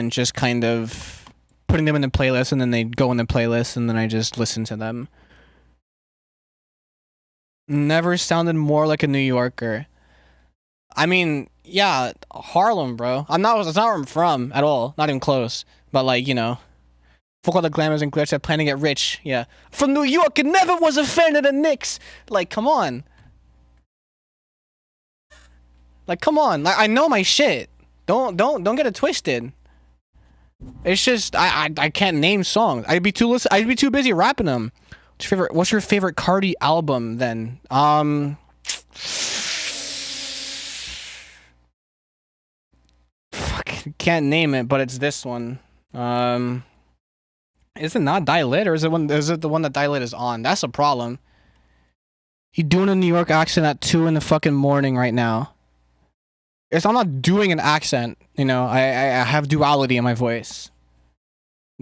just kind of putting them in the playlist and then they go in the playlist and then I just listen to them. Never sounded more like a New Yorker. I mean, yeah, Harlem, bro. That's not where I'm from at all. Not even close. But like, you know, fuck all the glamours and glitz. I plan to get rich. Yeah, from New York, and never was a fan of the Knicks. Like, come on. Like, come on. Like, I know my shit. Don't get it twisted. It's just I can't name songs. I'd be too busy rapping them. What's your favorite Cardi album then? Fuck, can't name it, but it's this one. Is it not Die Lit, or is it the one that Die Lit is on? That's a problem. You doing a New York accent at 2 in the fucking morning right now. I'm not doing an accent, you know. I have duality in my voice.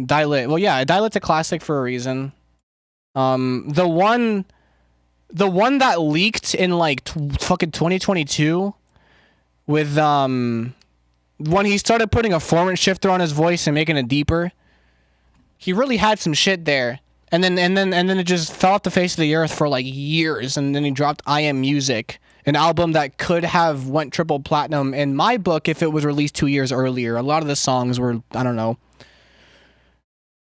Die Lit. Well, yeah, Die Lit's a classic for a reason. The one that leaked in like fucking 2022 with when he started putting a formant shifter on his voice and making it deeper. He really had some shit there. And then it just fell off the face of the earth for like years, and then he dropped I Am Music, an album that could have went triple platinum in my book if it was released 2 years earlier. A lot of the songs were, I don't know.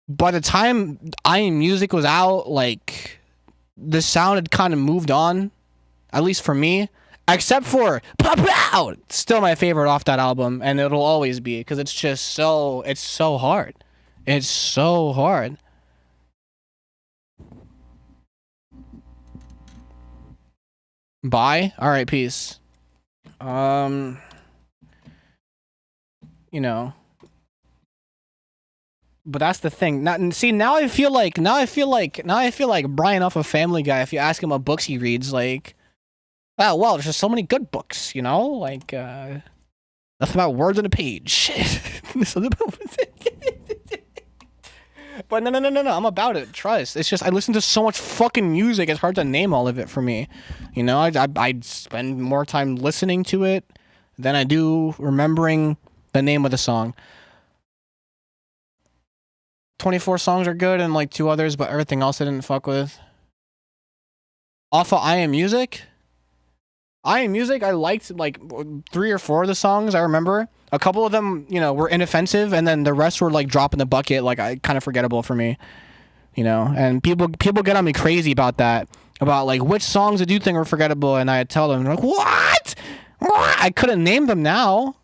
By the time I Am Music was out, like the sound had kind of moved on, at least for me. Except for Pop Out, still my favorite off that album, and it'll always be because it's so hard. It's so hard. Bye. All right, peace. You know. But that's the thing. Now I feel like Brian off of Family Guy. If you ask him what books he reads, like, oh well, there's just so many good books, you know, like nothing about words on a page. But no, I'm about it. Trust. It's just I listen to so much fucking music. It's hard to name all of it for me. You know, I spend more time listening to it than I do remembering the name of the song. 24 songs are good and like 2 others, but everything else I didn't fuck with. Off of I Am Music, I liked like 3 or 4 of the songs. I remember a couple of them, you know, were inoffensive, and then the rest were like drop in the bucket, like kind of forgettable for me, you know. And people get on me crazy about that, about like which songs did you think were forgettable, and I tell them like what? I couldn't name them now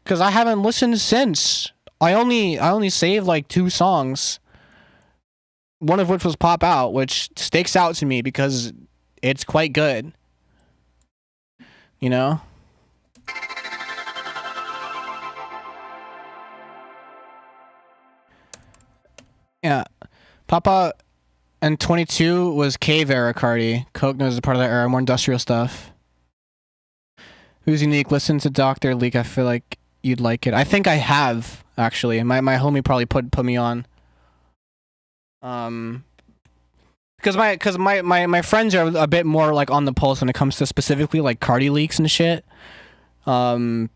because I haven't listened since. I only saved like 2 songs, one of which was Pop Out, which sticks out to me because it's quite good. You know? Yeah. Papa and 22 was Cave era Cardi. Coke knows is part of that era, more industrial stuff. Who's unique? Listen to Dr. Leak. I feel like you'd like it. I think I have, actually. My homie probably put me on. Because my friends are a bit more like on the pulse when it comes to specifically like Cardi leaks and shit. I'm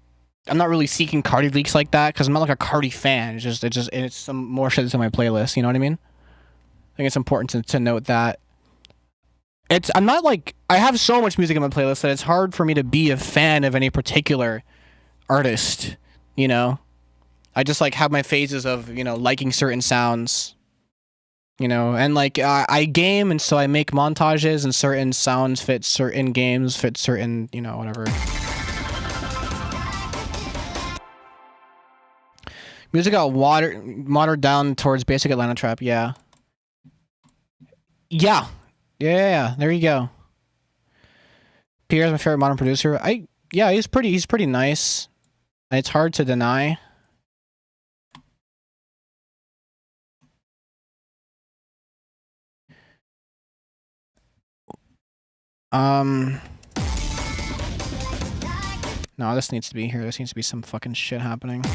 not really seeking Cardi leaks like that because I'm not like a Cardi fan. It's some more shit that's on my playlist. You know what I mean? I think it's important to note that. I'm not like, I have so much music on my playlist that it's hard for me to be a fan of any particular artist, you know? I just like have my phases of, you know, liking certain sounds, you know, and like I game, and so I make montages, and certain sounds fit certain games, fit certain, you know, whatever. Music got watered down towards basic Atlanta trap. Yeah. Yeah. There you go. Pierre's my favorite modern producer. Yeah, he's pretty nice. It's hard to deny. No, this needs to be here. There needs to be some fucking shit happening.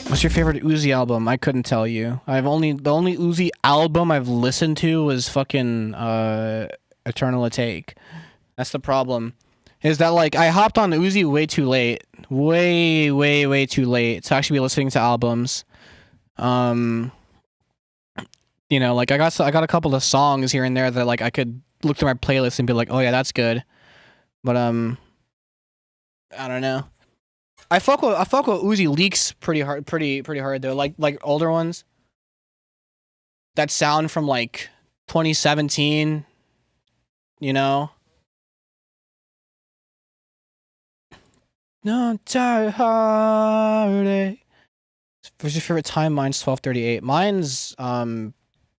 What's your favorite Uzi album? I couldn't tell you. The only Uzi album I've listened to was fucking Eternal Take. That's the problem. Is that like I hopped on Uzi way too late. Way too late to actually be listening to albums. You know, like I got a couple of songs here and there that like I could look through my playlist and be like, "Oh yeah, that's good." But I don't know. I fuck with Uzi leaks pretty hard though. Like older ones that sound from like 2017, you know. No tired heartache. What's your favorite time? Mine's 12:38. Mine's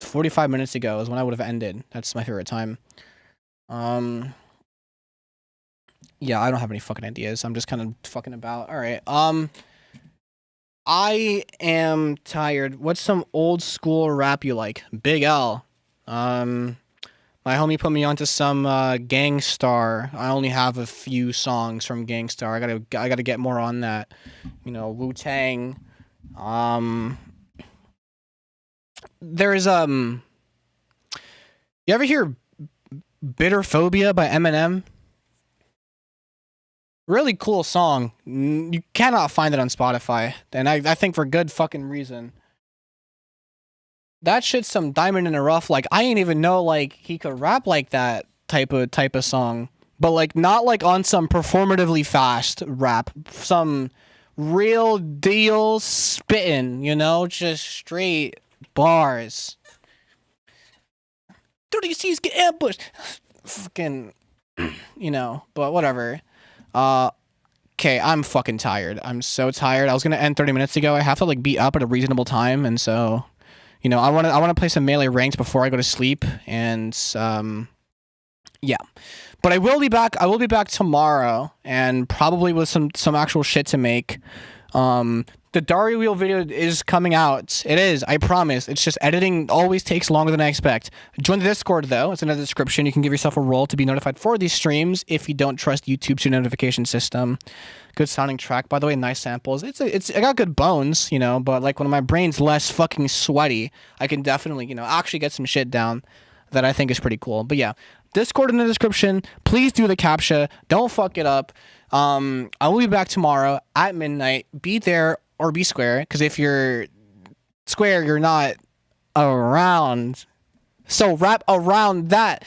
45 minutes ago is when I would have ended. That's my favorite time. Yeah, I don't have any fucking ideas. I'm just kind of fucking about. All right. I am tired. What's some old school rap you like? Big L. My homie put me onto some Gangstar. I only have a few songs from Gangstar. I gotta get more on that. You know, Wu-Tang. There's you ever hear Bitter Phobia by Eminem? Really cool song. You cannot find it on Spotify, and I think for good fucking reason. That shit's some diamond in the rough. Like I ain't even know like he could rap like that type of song, but like not like on some performatively fast rap, some real deal spitting, you know, just straight bars. Dude, you see, get ambushed. Fucking, you know, but whatever. Okay, I'm fucking tired. I'm so tired. I was gonna end 30 minutes ago. I have to like be up at a reasonable time, and so, you know, I wanna play some melee ranked before I go to sleep, and yeah. But I will be back. I will be back tomorrow, and probably with some actual shit to make. The Dari Wheel video is coming out. It is, I promise. It's just editing always takes longer than I expect. Join the Discord, though. It's in the description. You can give yourself a role to be notified for these streams if you don't trust YouTube's notification system. Good sounding track, by the way. Nice samples. I got good bones, you know, but like when my brain's less fucking sweaty, I can definitely, you know, actually get some shit down that I think is pretty cool. But yeah, Discord in the description. Please do the CAPTCHA. Don't fuck it up. I will be back tomorrow at midnight. Be there or be square, because if you're square, you're not around. So wrap around that.